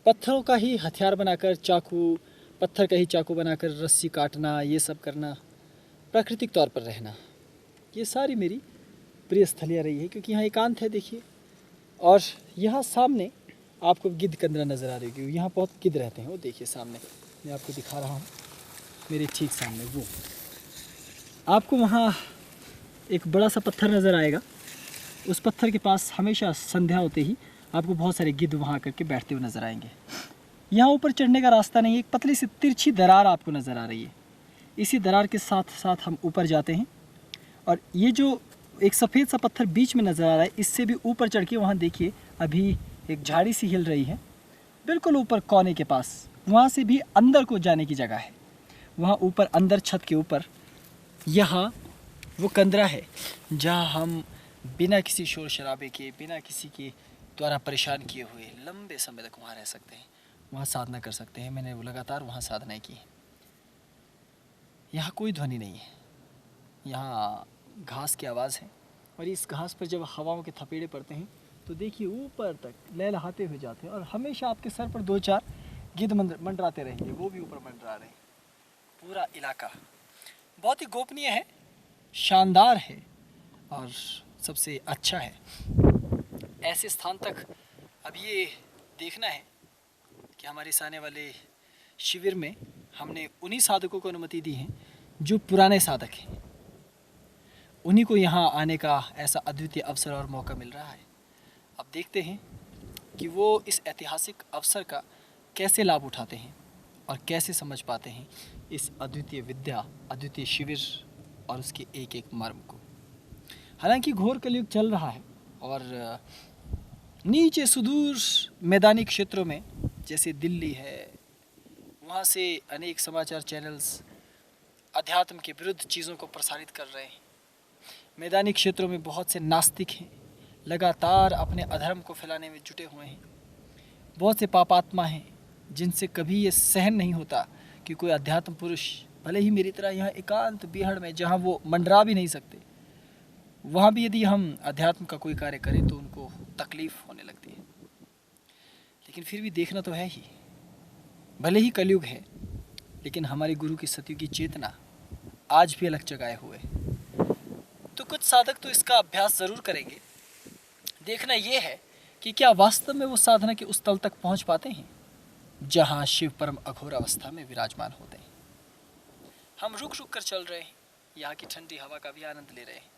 पत्थरों का ही हथियार बनाकर, चाकू, पत्थर का ही चाकू बनाकर रस्सी काटना, ये सब करना, प्राकृतिक तौर पर रहना, ये सारी मेरी प्रिय स्थलियाँ रही है, क्योंकि यहाँ एकांत है। देखिए, और यहाँ सामने आपको गिद्धकंदरा नज़र आ रही होगी, यहाँ बहुत गिद्ध रहते हैं। वो देखिए सामने, मैं आपको दिखा रहा हूँ, मेरे ठीक सामने वो आपको वहाँ एक बड़ा सा पत्थर नज़र आएगा। उस पत्थर के पास हमेशा संध्या होते ही आपको बहुत सारे गिद्ध वहाँ करके बैठते हुए नज़र आएंगे। यहाँ ऊपर चढ़ने का रास्ता नहीं है, एक पतली सी तिरछी दरार आपको नज़र आ रही है। इसी दरार के साथ साथ हम ऊपर जाते हैं, और ये जो एक सफ़ेद सा पत्थर बीच में नज़र आ रहा है, इससे भी ऊपर चढ़ के वहाँ देखिए अभी एक झाड़ी सी हिल रही है, बिल्कुल ऊपर कोने के पास। वहाँ से भी अंदर को जाने की जगह है। वहाँ ऊपर अंदर छत के ऊपर यहाँ वो कंदरा है जहाँ हम बिना किसी शोर शराबे के, बिना किसी के द्वारा परेशान किए हुए लंबे समय तक वहाँ रह सकते हैं, वहाँ साधना कर सकते हैं। मैंने लगातार वहाँ साधनाएं की। यहाँ कोई ध्वनि नहीं है, यहाँ घास की आवाज़ है, और इस घास पर जब हवाओं के थपेड़े पड़ते हैं तो देखिए ऊपर तक लहलहाते हुए जाते हैं, और हमेशा आपके सर पर 2-4 गिद्ध मंडराते रहेंगे, वो भी ऊपर मंडरा रहे हैं। पूरा इलाका बहुत ही गोपनीय है, शानदार है, और सबसे अच्छा है। ऐसे स्थान तक अब ये देखना है कि हमारे इस आने वाले शिविर में हमने उन्हीं साधकों को अनुमति दी है जो पुराने साधक हैं। उन्हीं को यहाँ आने का ऐसा अद्वितीय अवसर और मौका मिल रहा है। अब देखते हैं कि वो इस ऐतिहासिक अवसर का कैसे लाभ उठाते हैं और कैसे समझ पाते हैं इस अद्वितीय विद्या, अद्वितीय शिविर और उसके एक एक मर्म को। हालांकि घोर कलयुग चल रहा है, और नीचे सुदूर मैदानी क्षेत्रों में जैसे दिल्ली है, वहाँ से अनेक समाचार चैनल्स अध्यात्म के विरुद्ध चीज़ों को प्रसारित कर रहे हैं। मैदानी क्षेत्रों में बहुत से नास्तिक हैं, लगातार अपने अधर्म को फैलाने में जुटे हुए हैं। बहुत से पापात्मा हैं जिनसे कभी ये सहन नहीं होता कि कोई अध्यात्म पुरुष, भले ही मेरी तरह यहाँ एकांत बिहड़ में जहाँ वो मंडरा भी नहीं सकते, वहाँ भी यदि हम अध्यात्म का कोई कार्य करें तो उनको तकलीफ़ होने लगती है। लेकिन फिर भी देखना तो है ही, भले ही कलयुग है, लेकिन हमारे गुरु की सतयुग की चेतना आज भी अलग जगाए हुए है। तो कुछ साधक तो इसका अभ्यास ज़रूर करेंगे। देखना ये है कि क्या वास्तव में वो साधना के उस तल तक पहुँच पाते हैं जहाँ शिव परम अघोर अवस्था में विराजमान होते हैं। हम रुक रुक कर चल रहे हैं, यहाँ की ठंडी हवा का भी आनंद ले रहे हैं।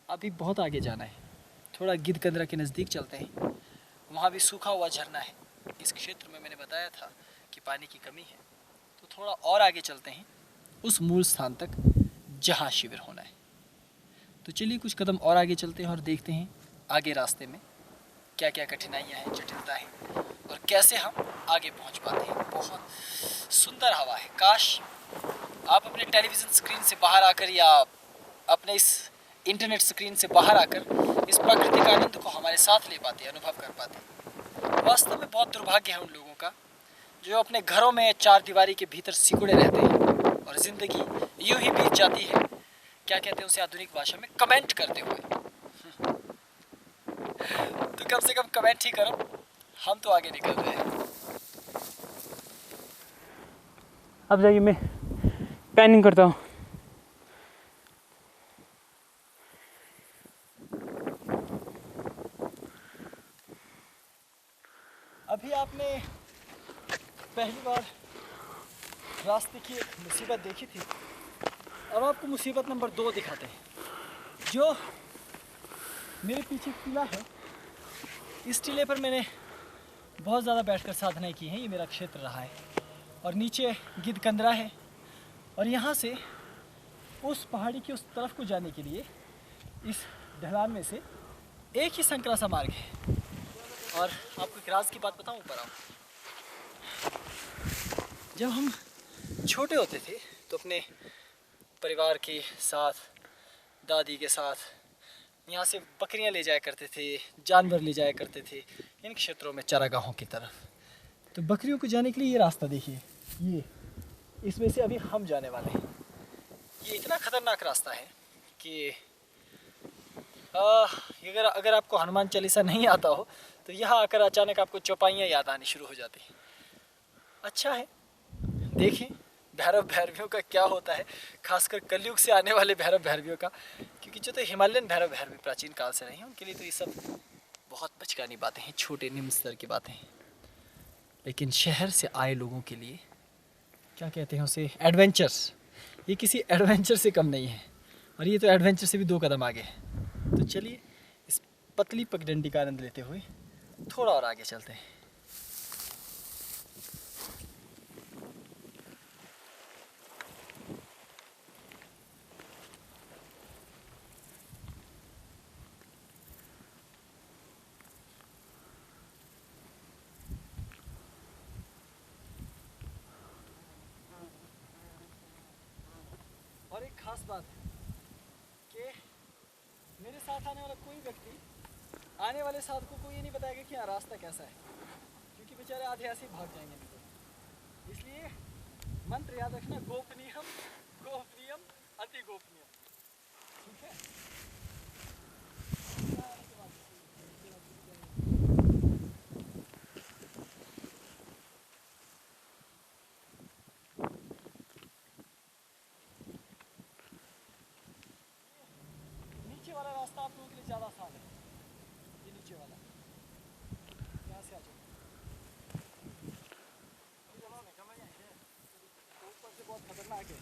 अभी बहुत आगे जाना है, थोड़ा गिद्धकंदरा के नज़दीक चलते हैं। वहाँ भी सूखा हुआ झरना है। इस क्षेत्र में मैंने बताया था कि पानी की कमी है, तो थोड़ा और आगे चलते हैं उस मूल स्थान तक जहाँ शिविर होना है। तो चलिए कुछ कदम और आगे चलते हैं और देखते हैं आगे रास्ते में क्या क्या कठिनाइयाँ हैं, जटिलता है, और कैसे हम आगे पहुँच पाते हैं। बहुत सुंदर हवा है। काश आप अपने टेलीविज़न स्क्रीन से बाहर आकर या अपने इस इंटरनेट स्क्रीन से बाहर आकर इस प्राकृतिक आनंद को हमारे साथ ले पाते, अनुभव कर पाते। वास्तव में बहुत दुर्भाग्य है उन लोगों का जो अपने घरों में चार दीवारी के भीतर सिकुड़े रहते हैं और ज़िंदगी यूं ही बीत जाती है, क्या कहते हैं उसे आधुनिक भाषा में, कमेंट करते हुए। तो कम से कम कमेंट ही करो, हम तो आगे निकल रहे हैं।
अब जाइए, मैं पैनिंग करता हूँ।
अभी आपने पहली बार रास्ते की एक मुसीबत देखी थी, अब आपको मुसीबत नंबर 2 दिखाते हैं। जो मेरे पीछे टीला है, इस टीले पर मैंने बहुत ज़्यादा बैठकर साधनाएं की हैं। ये मेरा क्षेत्र रहा है, और नीचे गिद्धकंदरा है, और यहाँ से उस पहाड़ी की उस तरफ को जाने के लिए इस ढलान में से एक ही संकरा सा मार्ग है। और आपको एक राज की बात बताऊँ, ऊपर आओ। जब हम छोटे होते थे तो अपने परिवार के साथ, दादी के साथ यहाँ से बकरियाँ ले जाया करते थे, जानवर ले जाया करते थे इन क्षेत्रों में चरागाहों की तरफ। तो बकरियों को जाने के लिए ये रास्ता देखिए, ये इसमें से अभी हम जाने वाले हैं। ये इतना खतरनाक रास्ता है कि अगर आपको हनुमान चालीसा नहीं आता हो तो यहाँ आकर अचानक आपको चौपाइयाँ याद आनी शुरू हो जाती हैं। अच्छा है, देखें भैरव भैरवियों का क्या होता है, खासकर कलयुग से आने वाले भैरव भैरवियों का, क्योंकि जो तो हिमालयन भैरव भैरवी प्राचीन काल से रहे हैं उनके लिए तो ये सब बहुत बचकानी बातें हैं, छोटे निम्न स्तर की बातें हैं। लेकिन शहर से आए लोगों के लिए क्या कहते हैं उसे, एडवेंचर्स, ये किसी एडवेंचर से कम नहीं है, और ये तो एडवेंचर से भी 2 कदम आगे है। तो चलिए इस पतली पगडंडी का आनंद लेते हुए थोड़ा और आगे चलते हैं। और एक खास बात है कि मेरे साथ आने वाला कोई व्यक्ति आने वाले साथ को ये नहीं बताएगा कि यहाँ रास्ता कैसा है, क्योंकि बेचारे आधे ऐसे ही भाग जाएंगे नहीं तो। इसलिए मंत्र याद रखना, गोपनीयम गोपनीयम अति गोपनीयम, ठीक है। नीचे वाला रास्ता आप लोगों के लिए ज़्यादा आसान है, ये नीचे वाला, यहाँ से आ जाओ। ऊपर से बहुत खतरनाक है।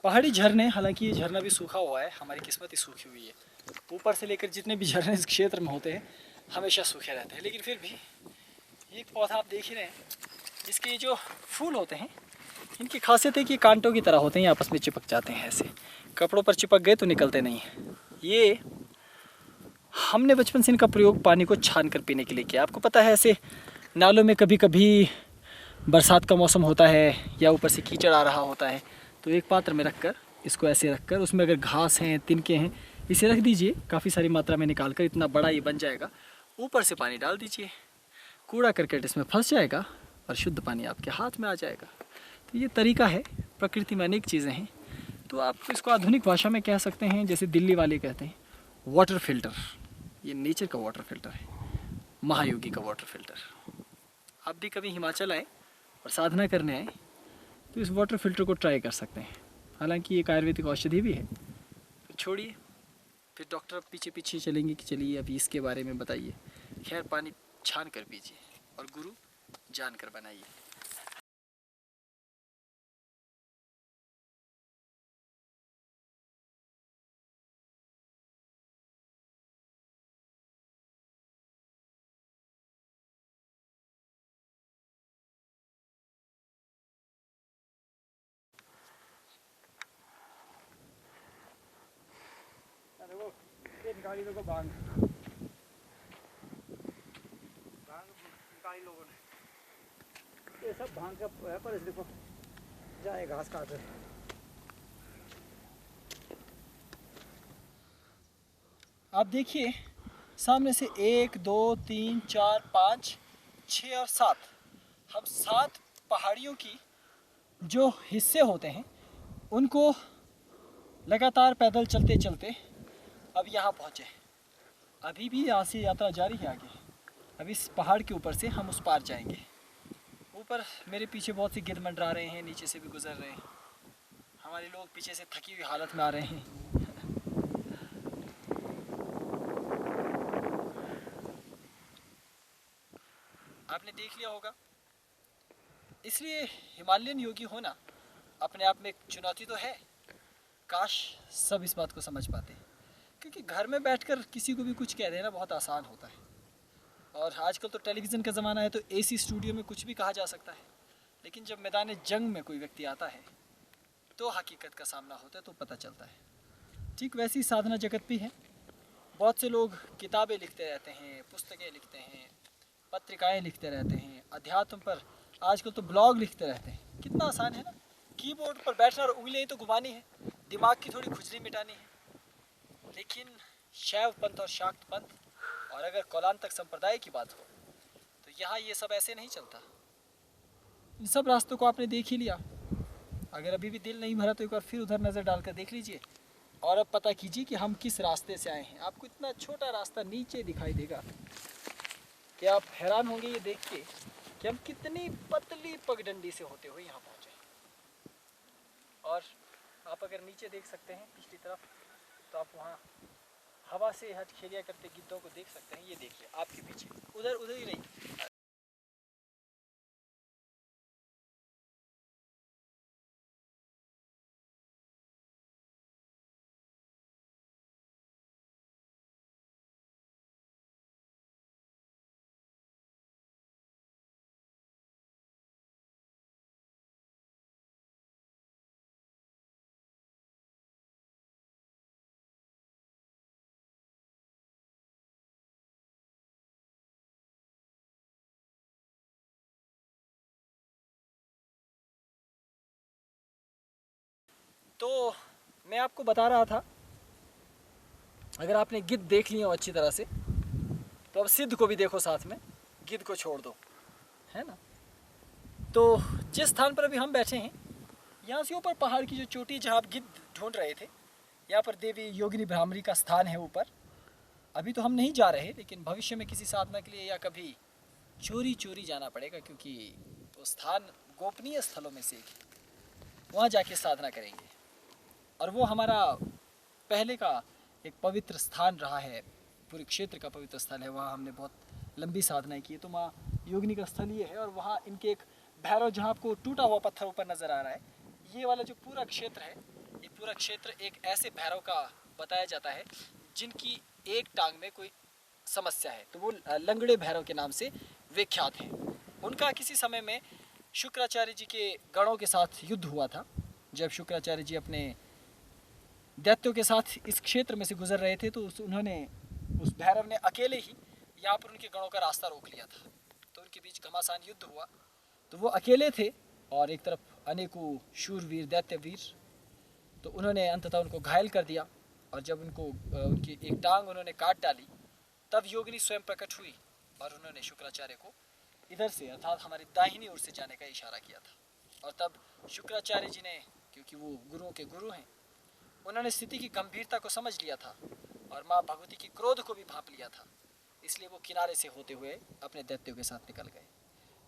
पहाड़ी झरने, हालांकि ये झरना भी सूखा हुआ है, हमारी किस्मत ही सूखी हुई है। ऊपर से लेकर जितने भी झरने इस क्षेत्र में होते हैं हमेशा सूखे रहते हैं, लेकिन फिर भी ये पौधा आप देख ही रहे हैं, इसके ये जो फूल होते हैं इनकी खासियत है कि कांटों की तरह होते हैं, आपस में चिपक जाते हैं, ऐसे कपड़ों पर चिपक गए तो निकलते नहीं हैं। ये हमने बचपन से इनका प्रयोग पानी को छान कर पीने के लिए किया। आपको पता है ऐसे नालों में कभी कभी बरसात का मौसम होता है या ऊपर से कीचड़ आ रहा होता है, तो एक पात्र में रखकर इसको ऐसे रखकर उसमें अगर घास हैं, तिनके हैं, इसे रख दीजिए, काफ़ी सारी मात्रा में निकाल कर इतना बड़ा ये बन जाएगा। ऊपर से पानी डाल दीजिए, कूड़ा करकट इसमें फंस जाएगा और शुद्ध पानी आपके हाथ में आ जाएगा। तो ये तरीका है, प्रकृति में अनेक चीज़ें हैं। तो आप इसको आधुनिक भाषा में कह सकते हैं, जैसे दिल्ली वाले कहते हैं वाटर फिल्टर। ये नेचर का वाटर फिल्टर है, महायोगी का वाटर फिल्टर। आप भी कभी हिमाचल आए और साधना करने आए तो इस वाटर फिल्टर को ट्राई कर सकते हैं। हालांकि एक आयुर्वेदिक औषधि भी है। तो छोड़िए, फिर डॉक्टर पीछे पीछे चलेंगे कि चलिए अभी इसके बारे में बताइए। खैर, पानी छान कर पीजिए और गुरु जान कर बनाइए।
निकाली देखो भांग निकाली लोगों ने। ये सब भांग का है पर देखो जाए घास काट रहे।
आप देखिए सामने से 1 2 3 4 5 6 और 7, हम 7 पहाड़ियों की जो हिस्से होते हैं उनको लगातार पैदल चलते चलते अब यहाँ पहुँचे। अभी भी यहाँ से यात्रा जारी है आगे। अब इस पहाड़ के ऊपर से हम उस पार जाएंगे। ऊपर मेरे पीछे बहुत से गिद्ध मंडरा रहे हैं, नीचे से भी गुजर रहे हैं। हमारे लोग पीछे से थकी हुई हालत में आ रहे हैं। आपने देख लिया होगा, इसलिए हिमालयन योगी होना अपने आप में एक चुनौती तो है। काश सब इस बात को समझ पाते, क्योंकि घर में बैठकर किसी को भी कुछ कह देना बहुत आसान होता है। और आजकल तो टेलीविज़न का ज़माना है, तो एसी स्टूडियो में कुछ भी कहा जा सकता है। लेकिन जब मैदान जंग में कोई व्यक्ति आता है तो हकीकत का सामना होता है, तो पता चलता है। ठीक वैसी साधना जगत भी है। बहुत से लोग किताबें लिखते रहते हैं, पुस्तकें लिखते हैं, पत्रिकाएं लिखते रहते हैं, अध्यात्म पर आजकल तो ब्लॉग लिखते रहते हैं। कितना आसान है ना, कीबोर्ड पर बैठना और उंगलियां तो घुमानी है, दिमाग की थोड़ी खुजली मिटानी है। लेकिन शैव पंथ और शाक्त पंथ और अगर कौलांतक संप्रदाय की बात हो तो यहाँ ये सब ऐसे नहीं चलता। इन सब रास्तों को आपने देख ही लिया। अगर अभी भी दिल नहीं भरा तो एक बार फिर उधर नज़र डालकर देख लीजिए और अब पता कीजिए कि हम किस रास्ते से आए हैं। आपको इतना छोटा रास्ता नीचे दिखाई देगा कि आप हैरान होंगे ये देख के कि हम कितनी पतली पगडंडी से होते हुए यहाँ पहुँचे। और आप अगर नीचे देख सकते हैं पिछली तरफ, तो आप वहाँ हवा से हथखेलियाँ करते गिद्धों को देख सकते हैं। ये देखिए आपके पीछे, उधर उधर ही नहीं। तो मैं आपको बता रहा था, अगर आपने गिद्ध देख लिया हो अच्छी तरह से, तो अब सिद्ध को भी देखो साथ में, गिद्ध को छोड़ दो, है ना। तो जिस स्थान पर अभी हम बैठे हैं, यहाँ से ऊपर पहाड़ की जो चोटी जहाँ आप गिद्ध ढूंढ रहे थे, यहाँ पर देवी योगिनी ब्राह्मणी का स्थान है ऊपर। अभी तो हम नहीं जा रहे, लेकिन भविष्य में किसी साधना के लिए या कभी चोरी चोरी जाना पड़ेगा, क्योंकि वो स्थान गोपनीय स्थलों में से एक है। वहाँ जाके साधना करेंगे। और वो हमारा पहले का एक पवित्र स्थान रहा है, पूरे क्षेत्र का पवित्र स्थल है। वहाँ हमने बहुत लंबी साधनाएं की। तो माँ योगिनी का स्थल ये है, और वहाँ इनके एक भैरव, जहाँ आपको टूटा हुआ पत्थर ऊपर नज़र आ रहा है, ये वाला जो पूरा क्षेत्र है, ये पूरा क्षेत्र एक ऐसे भैरव का बताया जाता है जिनकी एक टांग में कोई समस्या है, तो वो लंगड़े भैरव के नाम से विख्यात हैं। उनका किसी समय में शुक्राचार्य जी के गणों के साथ युद्ध हुआ था। जब शुक्राचार्य जी अपने दैत्यों के साथ इस क्षेत्र में से गुजर रहे थे, तो उन्होंने उस भैरव ने अकेले ही यहाँ पर उनके गणों का रास्ता रोक लिया था। तो उनके बीच घमासान युद्ध हुआ। तो वो अकेले थे और एक तरफ अनेकों शूरवीर दैत्यवीर। तो उन्होंने अंततः उनको घायल कर दिया, और जब उनकी एक टांग उन्होंने काट डाली, तब योगिनी स्वयं प्रकट हुई और उन्होंने शुक्राचार्य को इधर से, अर्थात हमारी दाहिनी ओर से जाने का इशारा किया था। और तब शुक्राचार्य जी ने, क्योंकि वो गुरुओं के गुरु हैं, उन्होंने स्थिति की गंभीरता को समझ लिया था और माँ भगवती की क्रोध को भी भांप लिया था। इसलिए वो किनारे से होते हुए अपने दैत्यों के साथ निकल गए।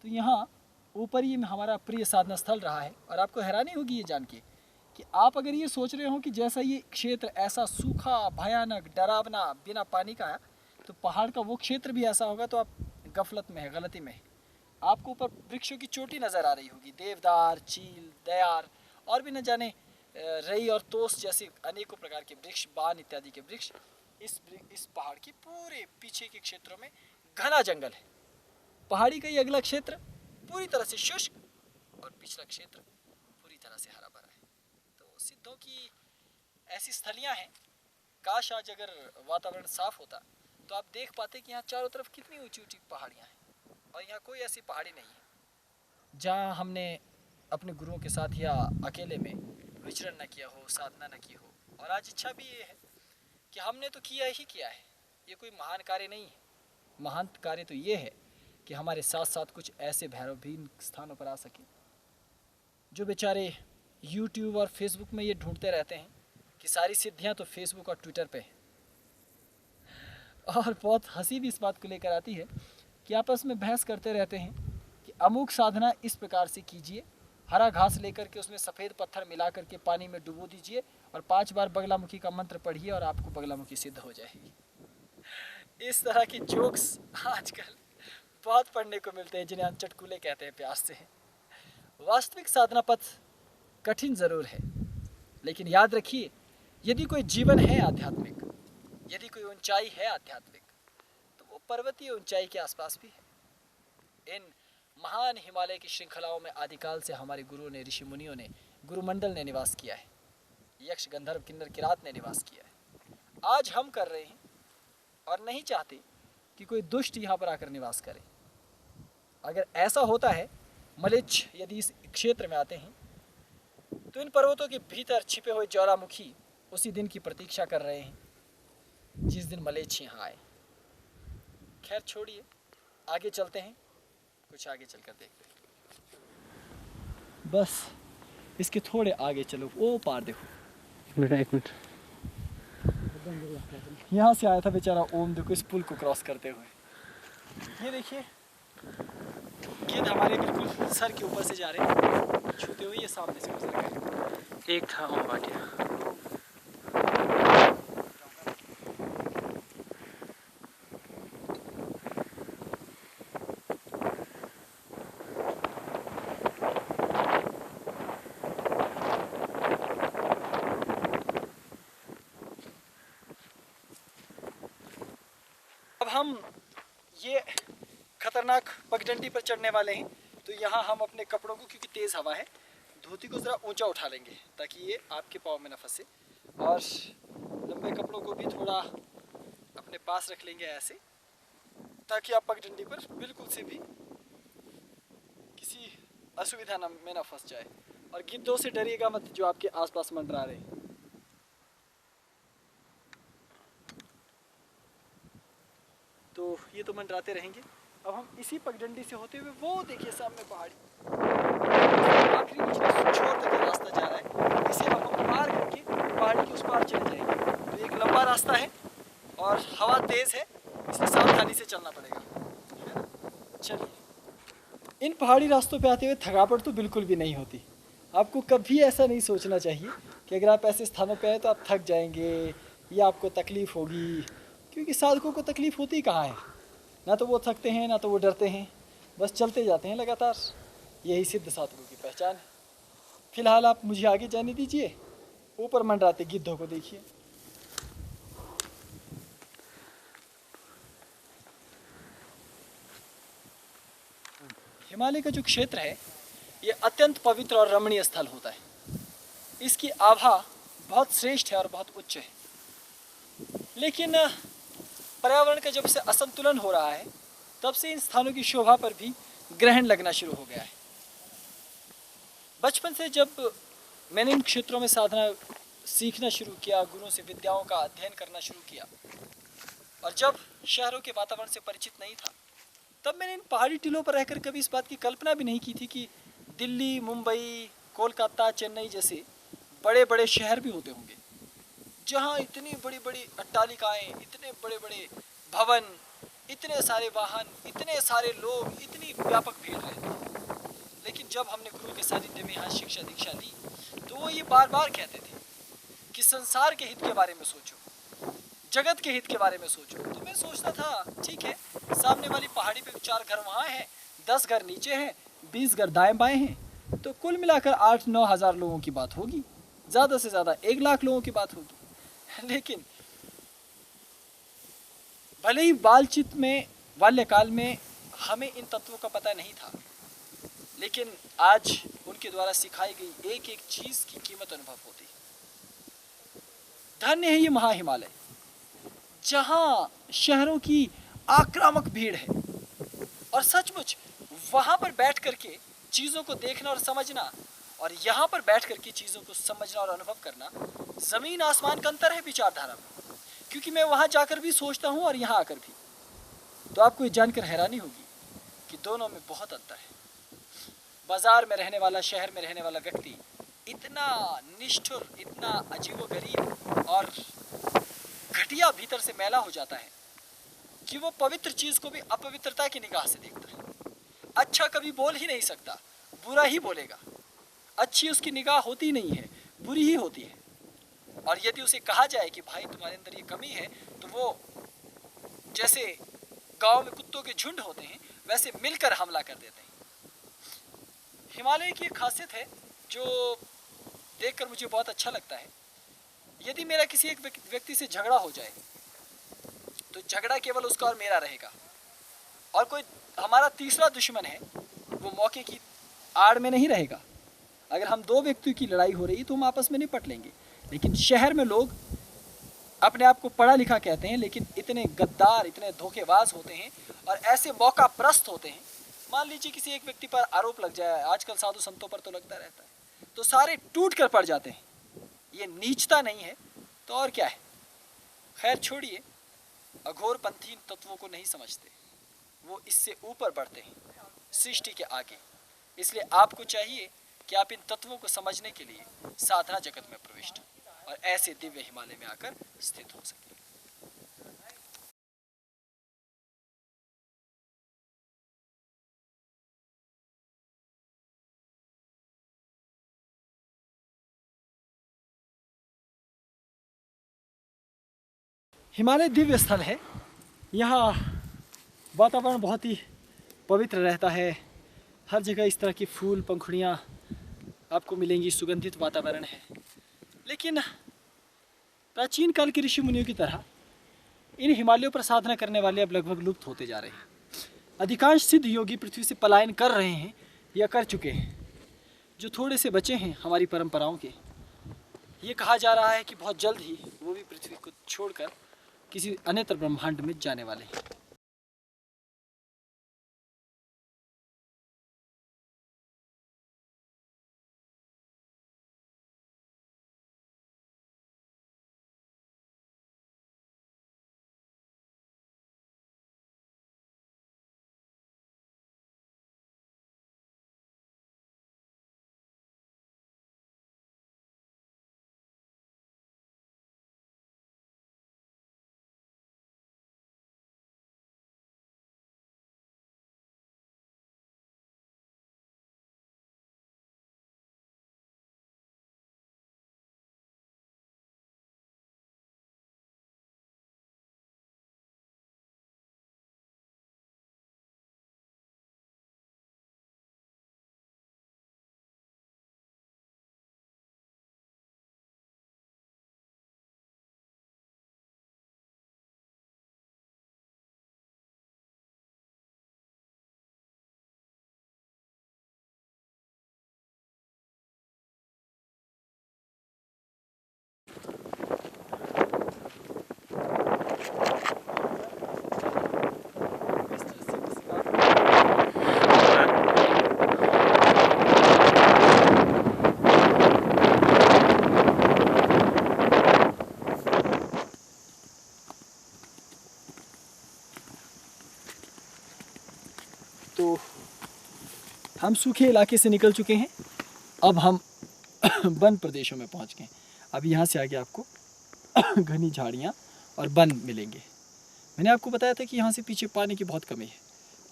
तो यहाँ ऊपर ही हमारा प्रिय साधना स्थल रहा है। और आपको हैरानी होगी ये जान के कि आप अगर ये सोच रहे हो कि जैसा ये क्षेत्र ऐसा सूखा, भयानक, डरावना, बिना पानी का है, तो पहाड़ का वो क्षेत्र भी ऐसा होगा, तो आप गफलत में है, गलती में है। आपको ऊपर वृक्षों की चोटी नज़र आ रही होगी, देवदार, चील, दयार और भी न जाने रई और तोस जैसे अनेकों प्रकार के वृक्ष, बान इत्यादि के वृक्ष। इस पहाड़ के पूरे पीछे के क्षेत्रों में घना जंगल है। पहाड़ी का ये अगला क्षेत्र पूरी तरह से शुष्क और पिछला क्षेत्र पूरी तरह से हरा भरा है। तो सिद्धों की ऐसी स्थलियां हैं,
काश आज अगर वातावरण साफ होता तो आप देख पाते कि यहाँ चारों तरफ कितनी ऊंची ऊंची पहाड़ियाँ हैं और यहाँ कोई ऐसी पहाड़ी नहीं है जहाँ हमने अपने गुरुओं के साथ या अकेले में विचरण न किया हो, साधना न की हो। और आज इच्छा भी ये है कि हमने तो किया ही किया है, ये कोई महान कार्य नहीं है। महान कार्य तो ये है कि हमारे साथ साथ कुछ ऐसे भैरव भी इन स्थानों पर आ सके जो बेचारे यूट्यूब और फेसबुक में ये ढूंढते रहते हैं कि सारी सिद्धियां तो फेसबुक और ट्विटर पे है। और बहुत हंसी भी इस बात को लेकर आती है कि आपस में बहस करते रहते हैं कि अमुक साधना इस प्रकार से कीजिए, हरा घास लेकर के उसमें सफ़ेद पत्थर मिला करके पानी में डुबो दीजिए और 5 बार बगलामुखी का मंत्र पढ़िए और आपको बगलामुखी सिद्ध हो जाएगी। इस तरह के जोक्स आजकल बहुत पढ़ने को मिलते हैं जिन्हें हम चटकुले कहते हैं प्यास से। वास्तविक साधना पथ कठिन ज़रूर है, लेकिन याद रखिए यदि कोई जीवन है आध्यात्मिक, यदि कोई ऊंचाई है आध्यात्मिक, तो वो पर्वतीय ऊंचाई के आसपास भी है। इन महान हिमालय की श्रृंखलाओं में आदिकाल से हमारे गुरुओं ने, ऋषि मुनियों ने, गुरुमंडल ने निवास किया है, यक्ष गंधर्व किन्नर किरात ने निवास किया है। आज हम कर रहे हैं और नहीं चाहते कि कोई दुष्ट यहाँ पर आकर निवास करे। अगर ऐसा होता है, मलेच्छ यदि इस क्षेत्र में आते हैं तो इन पर्वतों के भीतर छिपे हुए ज्वालामुखी उसी दिन की प्रतीक्षा कर रहे हैं जिस दिन मलेच्छ यहाँ आए। खैर छोड़िए, आगे चलते हैं, कुछ आगे चलकर देखते हैं। बस इसके थोड़े आगे चलो, वो पार देखो।
बेटा एक मिनट,
यहाँ से आया था बेचारा ओम, देखो इस पुल को क्रॉस करते हुए। ये देखिए गेंद हमारे बिल्कुल सर के ऊपर से जा रहे हैं, छूते हुए ये सामने से गुजर गए।
एक था ओम भाटिया।
अब हम ये खतरनाक पगडंडी पर चढ़ने वाले हैं, तो यहाँ हम अपने कपड़ों को, क्योंकि तेज़ हवा है, धोती को ज़रा ऊंचा उठा लेंगे ताकि ये आपके पाँव में न फंसे, और लंबे कपड़ों को भी थोड़ा अपने पास रख लेंगे ऐसे, ताकि आप पगडंडी पर बिल्कुल से भी किसी असुविधा में न फंस जाए। और गिद्धों से डरिएगा मत जो आपके आसपास मंडरा रहे हैं। तो ये तो मंडराते रहेंगे। अब हम इसी पगडंडी से होते हुए वो देखिए सामने पहाड़ी, आखिरी निचले छोर तक ये रास्ता जा रहा है, इसे अब हम पार करके पहाड़ी के उस पार चले जाएंगे। तो एक लंबा रास्ता है और हवा तेज़ है, इसलिए सावधानी से चलना पड़ेगा। चलिए, इन पहाड़ी रास्तों पे आते हुए थकावट तो बिल्कुल भी नहीं होती। आपको कभी ऐसा नहीं सोचना चाहिए कि अगर आप ऐसे स्थानों पे आए तो आप थक जाएंगे या आपको तकलीफ़ होगी, क्योंकि साधकों को तकलीफ़ होती कहाँ है। ना तो वो थकते हैं, ना तो वो डरते हैं, बस चलते जाते हैं लगातार। यही सिद्ध साधकों की पहचान है। फिलहाल आप मुझे आगे जाने दीजिए, ऊपर मंडराते गिद्धों को देखिए। हिमालय का जो क्षेत्र है ये अत्यंत पवित्र और रमणीय स्थल होता है। इसकी आभा बहुत श्रेष्ठ है और बहुत उच्च है, लेकिन पर्यावरण का जब से असंतुलन हो रहा है तब से इन स्थानों की शोभा पर भी ग्रहण लगना शुरू हो गया है। बचपन से जब मैंने इन क्षेत्रों में साधना सीखना शुरू किया, गुरुओं से विद्याओं का अध्ययन करना शुरू किया, और जब शहरों के वातावरण से परिचित नहीं था, तब मैंने इन पहाड़ी टीलों पर रहकर कभी इस बात की कल्पना भी नहीं की थी कि दिल्ली, मुंबई, कोलकाता, चेन्नई जैसे बड़े बड़े शहर भी होते होंगे जहाँ इतनी बड़ी बड़ी अट्टालिकाएँ, इतने बड़े बड़े भवन, इतने सारे वाहन, इतने सारे लोग, इतनी व्यापक भीड़ रहती है। लेकिन जब हमने गुरु के सानिध्य में यहाँ शिक्षा दीक्षा ली तो वो ये बार बार कहते थे कि संसार के हित के बारे में सोचो, जगत के हित के बारे में सोचो। तो मैं सोचता था ठीक है, सामने वाली पहाड़ी पे 4 घर वहाँ हैं, 10 घर नीचे हैं, 20 घर दाएं बाएं हैं, तो कुल मिलाकर 8-9 हज़ार लोगों की बात होगी, ज़्यादा से ज़्यादा 1 लाख लोगों की बात होगी। लेकिन भले ही बालचित में, बाल्यकाल में हमें इन तत्वों का पता नहीं था, लेकिन आज उनके द्वारा सिखाई गई एक एक चीज़ की कीमत अनुभव होती है।
धन्य है ये महा हिमालय, जहाँ शहरों की आक्रामक भीड़ है, और सचमुच वहाँ पर बैठ करके चीज़ों को देखना और समझना, और यहाँ पर बैठ करके चीज़ों को समझना और अनुभव करना, ज़मीन आसमान का अंतर है विचारधारा में। क्योंकि मैं वहाँ जाकर भी सोचता हूँ और यहाँ आकर भी, तो आपको ये जानकर हैरानी होगी कि दोनों में बहुत अंतर है। बाजार में रहने वाला, शहर में रहने वाला व्यक्ति इतना निष्ठुर, इतना अजीबोगरीब और घटिया भीतर से मैला हो जाता है कि वो पवित्र चीज़ को भी अपवित्रता की निगाह से देखता है। अच्छा कभी बोल ही नहीं सकता, बुरा ही बोलेगा। अच्छी उसकी निगाह होती नहीं है, बुरी ही होती है। और यदि उसे कहा जाए कि भाई तुम्हारे अंदर ये कमी है, तो वो जैसे गांव में कुत्तों के झुंड होते हैं वैसे मिलकर हमला कर देते हैं। हिमालय की एक खासियत है जो देखकर मुझे बहुत अच्छा लगता है। यदि मेरा किसी एक व्यक्ति से झगड़ा हो जाए तो झगड़ा केवल उसका और मेरा रहेगा, और कोई हमारा तीसरा दुश्मन है वो मौके की आड़ में नहीं रहेगा। अगर हम दो व्यक्तियों की लड़ाई हो रही है तो हम आपस में निपट लेंगे। लेकिन शहर में लोग अपने आप को पढ़ा लिखा कहते हैं, लेकिन इतने गद्दार, इतने धोखेबाज होते हैं और ऐसे मौका प्रस्त होते हैं। मान लीजिए किसी एक व्यक्ति पर आरोप लग जाए, आजकल साधु संतों पर तो लगता रहता है, तो सारे टूट कर पड़ जाते हैं। ये नीचता नहीं है तो और क्या है। खैर छोड़िए, अघोरपंथी तत्वों को नहीं समझते, वो इससे ऊपर बढ़ते हैं सृष्टि के आगे। इसलिए आपको चाहिए कि आप इन तत्वों को समझने के लिए साधना जगत में प्रविष्ट और ऐसे दिव्य हिमालय में आकर स्थित हो सके। हिमालय दिव्य स्थल है। यहाँ वातावरण बहुत ही पवित्र रहता है। हर जगह इस तरह की फूल पंखुड़ियाँ आपको मिलेंगी, सुगंधित वातावरण है। लेकिन प्राचीन काल के ऋषि मुनियों की तरह इन हिमालयों पर साधना करने वाले अब लगभग लुप्त होते जा रहे हैं। अधिकांश सिद्ध योगी पृथ्वी से पलायन कर रहे हैं या कर चुके हैं। जो थोड़े से बचे हैं हमारी परंपराओं के, ये कहा जा रहा है कि बहुत जल्द ही वो भी पृथ्वी को छोड़कर किसी अन्यत्र ब्रह्मांड में जाने वाले हैं। तो हम सूखे इलाके से निकल चुके हैं, अब हम वन प्रदेशों में पहुंच गए। अब यहाँ से आगे आपको घनी झाड़ियाँ और वन मिलेंगे। मैंने आपको बताया था कि यहाँ से पीछे पानी की बहुत कमी है।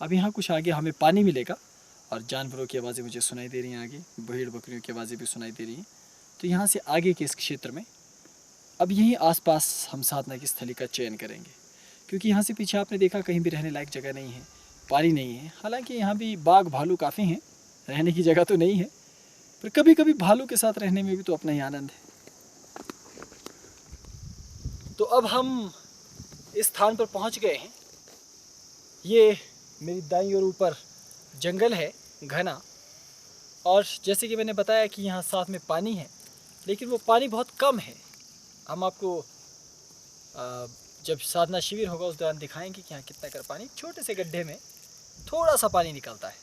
अब यहाँ कुछ आगे हमें पानी मिलेगा और जानवरों की आवाज़ें मुझे सुनाई दे रही हैं, आगे भेड़ बकरियों की आवाज़ें भी सुनाई दे रही हैं। तो यहाँ से आगे के इस क्षेत्र में अब यहीं आसपास हम साधना की स्थली का चयन करेंगे, क्योंकि यहाँ से पीछे आपने देखा कहीं भी रहने लायक जगह नहीं है, पानी नहीं है। हालांकि यहाँ भी बाघ भालू काफ़ी हैं, रहने की जगह तो नहीं है, पर कभी कभी भालू के साथ रहने में भी तो अपना ही आनंद है। तो अब हम इस स्थान पर पहुँच गए हैं। ये मेरी दाईं ओर ऊपर जंगल है घना, और जैसे कि मैंने बताया कि यहाँ साथ में पानी है, लेकिन वो पानी बहुत कम है।
हम आपको जब साधना शिविर होगा उस दौरान दिखाएंगे कि यहाँ कितना कर पानी, छोटे से गड्ढे में थोड़ा सा पानी निकलता है।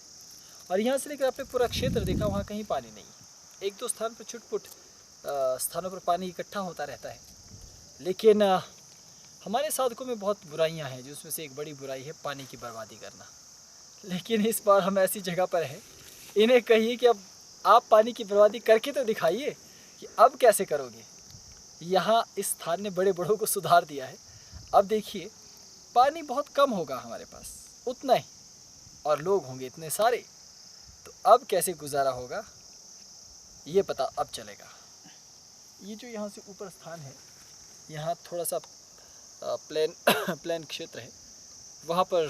और यहाँ से लेकर आपने पूरा क्षेत्र देखा, वहाँ कहीं पानी नहीं है। एक दो स्थान पर छुटपुट स्थानों पर पानी इकट्ठा होता रहता है, लेकिन हमारे साधकों में बहुत बुराइयाँ हैं, जिसमें से एक बड़ी बुराई है पानी की बर्बादी करना। लेकिन इस बार हम ऐसी जगह पर हैं, इन्हें कहिए कि अब आप पानी की बर्बादी करके तो दिखाइए कि अब कैसे करोगे। यहाँ इस स्थान ने बड़े बड़ों को सुधार दिया है। अब देखिए पानी बहुत कम होगा हमारे पास, उतना ही, और लोग होंगे इतने सारे, तो अब कैसे गुजारा होगा ये पता अब चलेगा। ये जो यहाँ से ऊपर स्थान है, यहाँ थोड़ा सा प्लेन क्षेत्र है, वहाँ पर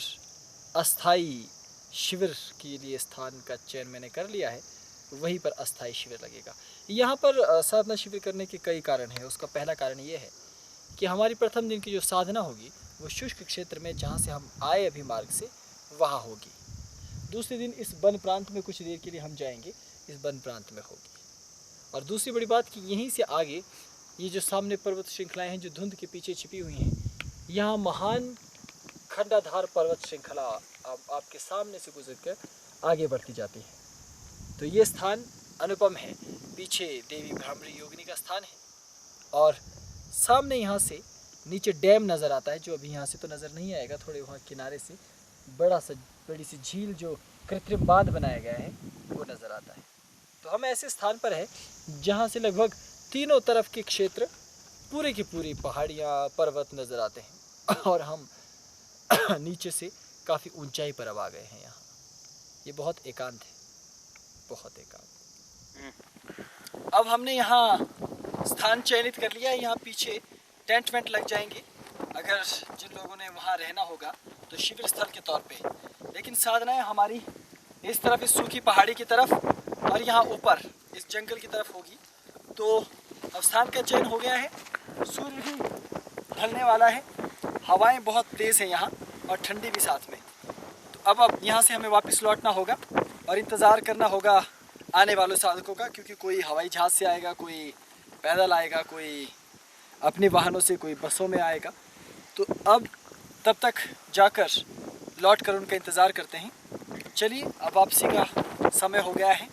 अस्थाई शिविर के लिए स्थान का चयन मैंने कर लिया है, वहीं पर अस्थाई शिविर लगेगा। यहाँ पर साधना शिविर करने के कई कारण हैं। उसका पहला कारण ये है कि हमारी प्रथम दिन की जो साधना होगी वो शुष्क क्षेत्र में, जहाँ से हम आए अभी मार्ग से, वहाँ होगी। दूसरे दिन इस वन प्रांत में कुछ देर के लिए हम जाएंगे, इस वन प्रांत में होगी। और दूसरी बड़ी बात कि यहीं से आगे ये जो सामने पर्वत श्रृंखलाएं हैं जो धुंध के पीछे छिपी हुई हैं, यहाँ महान खंडाधार पर्वत श्रृंखला आपके सामने से गुजरकर आगे बढ़ती जाती है। तो ये स्थान अनुपम है। पीछे देवी ब्राह्मणी योगिनी का स्थान है, और सामने यहाँ से नीचे डैम नज़र आता है, जो अभी यहाँ से तो नज़र नहीं आएगा, थोड़े वहाँ किनारे से बड़ी सी झील जो कृत्रिम बांध बनाया गया है वो नज़र आता है। तो हम ऐसे स्थान पर हैं जहाँ से लगभग तीनों तरफ के क्षेत्र, पूरे की पूरी पहाड़ियाँ, पर्वत नज़र आते हैं, और हम नीचे से काफ़ी ऊंचाई पर अब आ गए हैं। यहाँ ये बहुत एकांत है, बहुत एकांत। अब हमने यहाँ स्थान चयनित कर लिया है। यहाँ पीछे टेंट वेंट लग जाएंगे अगर जिन लोगों ने वहाँ रहना होगा तो शिविर स्थल के तौर पे। लेकिन साधनाएं हमारी इस तरफ, इस सूखी पहाड़ी की तरफ, और यहाँ ऊपर इस जंगल की तरफ होगी। तो अब स्थान का चयन हो गया है। सूर्य भी ढलने वाला है, हवाएं बहुत तेज़ हैं यहाँ, और ठंडी भी साथ में। तो अब यहाँ से हमें वापस लौटना होगा और इंतज़ार करना होगा आने वालों साधकों का, क्योंकि कोई हवाई जहाज़ से आएगा, कोई पैदल आएगा, कोई अपने वाहनों से, कोई बसों में आएगा। तो अब तब तक जाकर लौट कर उनका इंतज़ार करते हैं। चलिए अब वापसी का समय हो गया है,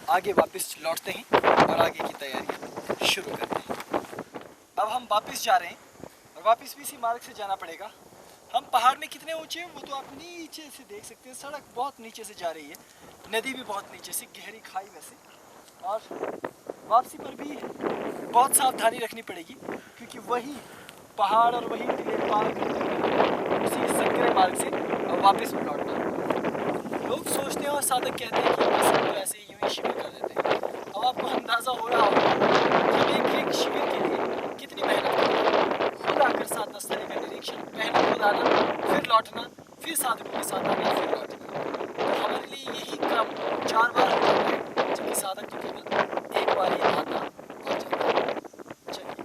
आगे वापस लौटते हैं और आगे की तैयारी शुरू करते हैं। अब हम वापस जा रहे हैं, और वापस भी इसी मार्ग से जाना पड़ेगा। हम पहाड़ में कितने ऊंचे हैं वो तो आप नीचे से देख सकते हैं। सड़क बहुत नीचे से जा रही है, नदी भी बहुत नीचे से, गहरी खाई वैसे। और वापसी पर भी बहुत सावधानी रखनी पड़ेगी, क्योंकि वही पहाड़ और वही टीले पार करते हुए उसी संकरे मार्ग से अब वापस लौटना। लोग सोचते हैं और साधक कहते हैं कि हम सब ऐसे यूं ही शिविर कर देते हैं। अब आपको अंदाज़ा हो रहा होगा कि हम एक शिविर के लिए कितनी मेहनत करते हैं। खुद आकर साधना स्थली का निरीक्षण, पहले खुद आना, फिर लौटना, फिर साधकों के साथ आना, फिर लौटना। तो हमारे लिए यही क्रम 4 बार होता है, जबकि साधक तो केवल एक बार ही आना और जाना। चलिए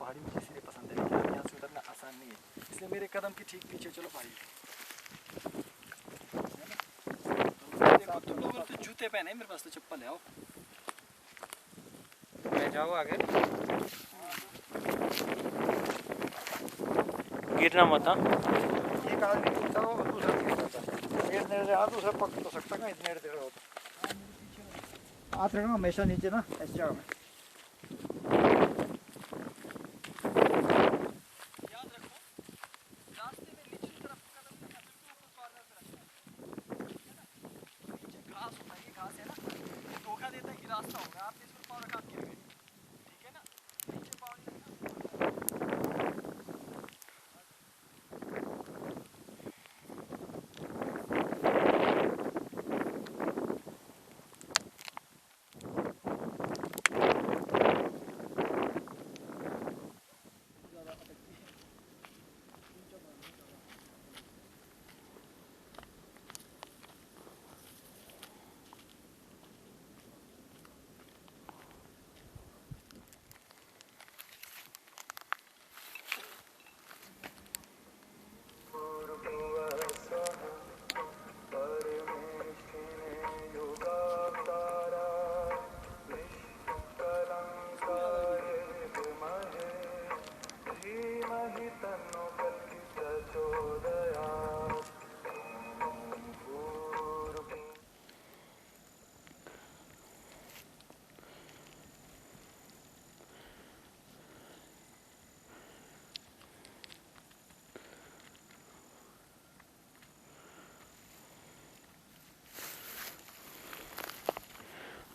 पहाड़ी मुझे इसलिए पसंद है, लेकिन यहाँ से उतरना आसान नहीं है, इसलिए मेरे कदम के ठीक पीछे चलो भाई। देखो तुम लोगों ने तो जूते पहने, मेरे पास तो चप्पल है। आओ
मैं जाओ आगे, गिरना मत। हाँ
एक आदमी गिरता हो दूसरा गिर जाता है, एक नेड़े रहा दूसरा पकड़ तो सकता है, इतने नेड़े रहो तो हाथ रखना हमेशा नीचे ना, ऐसी जगह में।
याद रखो रास्ते में निचली तरफ कदम रखना, बिल्कुल कॉर्नर पे रखना है ना। नीचे घास होता है, ये घास है ना, ये धोखा देता है कि रास्ता होगा, आपने इसमें पाँव रखा, आप गिर गए, ठीक है ना। नीचे पाँव नहीं रखना।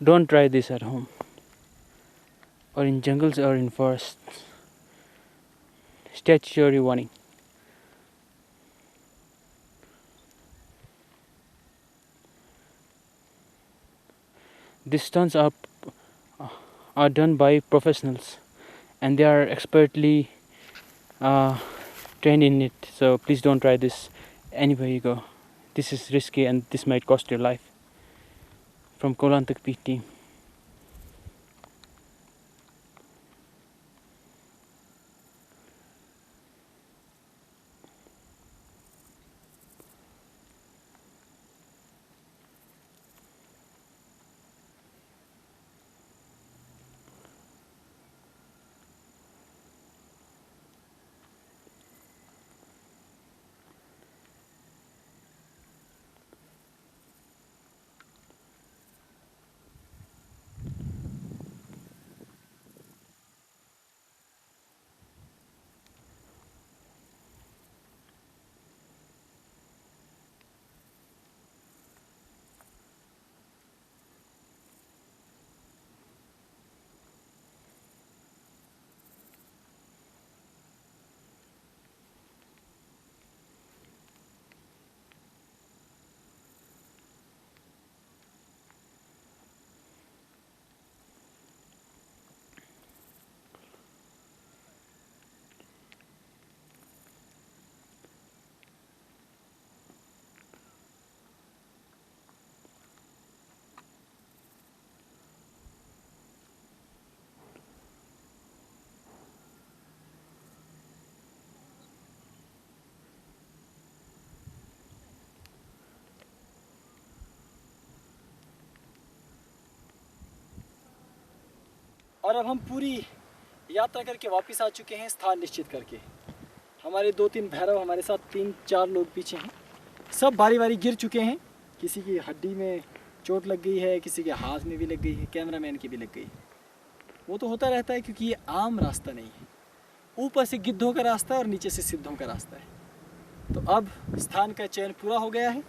Don't try this at home or in jungles or in forests. Statutory warning. These stunts are done by professionals and they are expertly trained in it, so please don't try this anywhere you go. This is risky and this might cost your life. From Kolantak Peak team.
और अब हम पूरी यात्रा करके वापस आ चुके हैं स्थान निश्चित करके। हमारे 2-3 भैरव हमारे साथ 3-4 लोग पीछे हैं, सब बारी बारी गिर चुके हैं। किसी की हड्डी में चोट लग गई है, किसी के हाथ में भी लग गई है, कैमरामैन की भी लग गई है। वो तो होता रहता है क्योंकि ये आम रास्ता नहीं है, ऊपर से गिद्धों का रास्ता है और नीचे से सिद्धों का रास्ता है। तो अब स्थान का चयन पूरा हो गया है।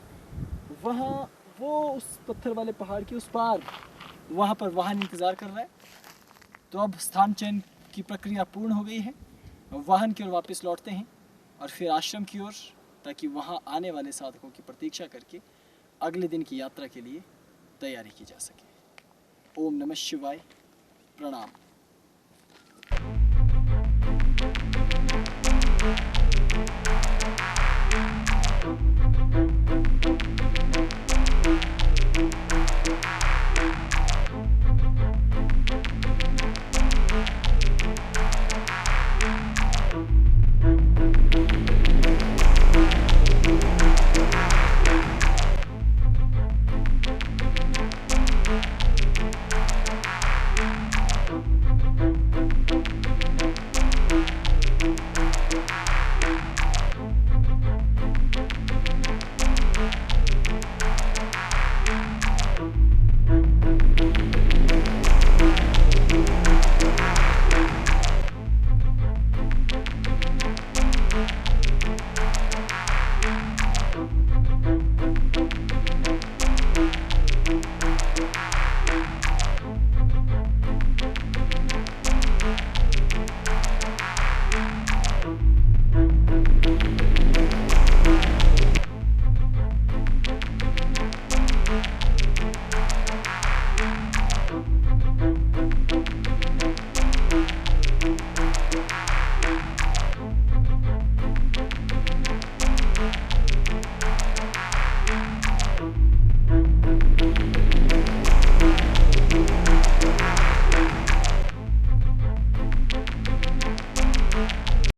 वहाँ वो उस पत्थर वाले पहाड़ के उस पार, वहाँ पर वाहन इंतज़ार कर रहा है। तो अब स्थान चयन की प्रक्रिया पूर्ण हो गई है, वाहन की ओर वापस लौटते हैं और फिर आश्रम की ओर, ताकि वहाँ आने वाले साधकों की प्रतीक्षा करके अगले दिन की यात्रा के लिए तैयारी की जा सके। ओम नमः शिवाय, प्रणाम।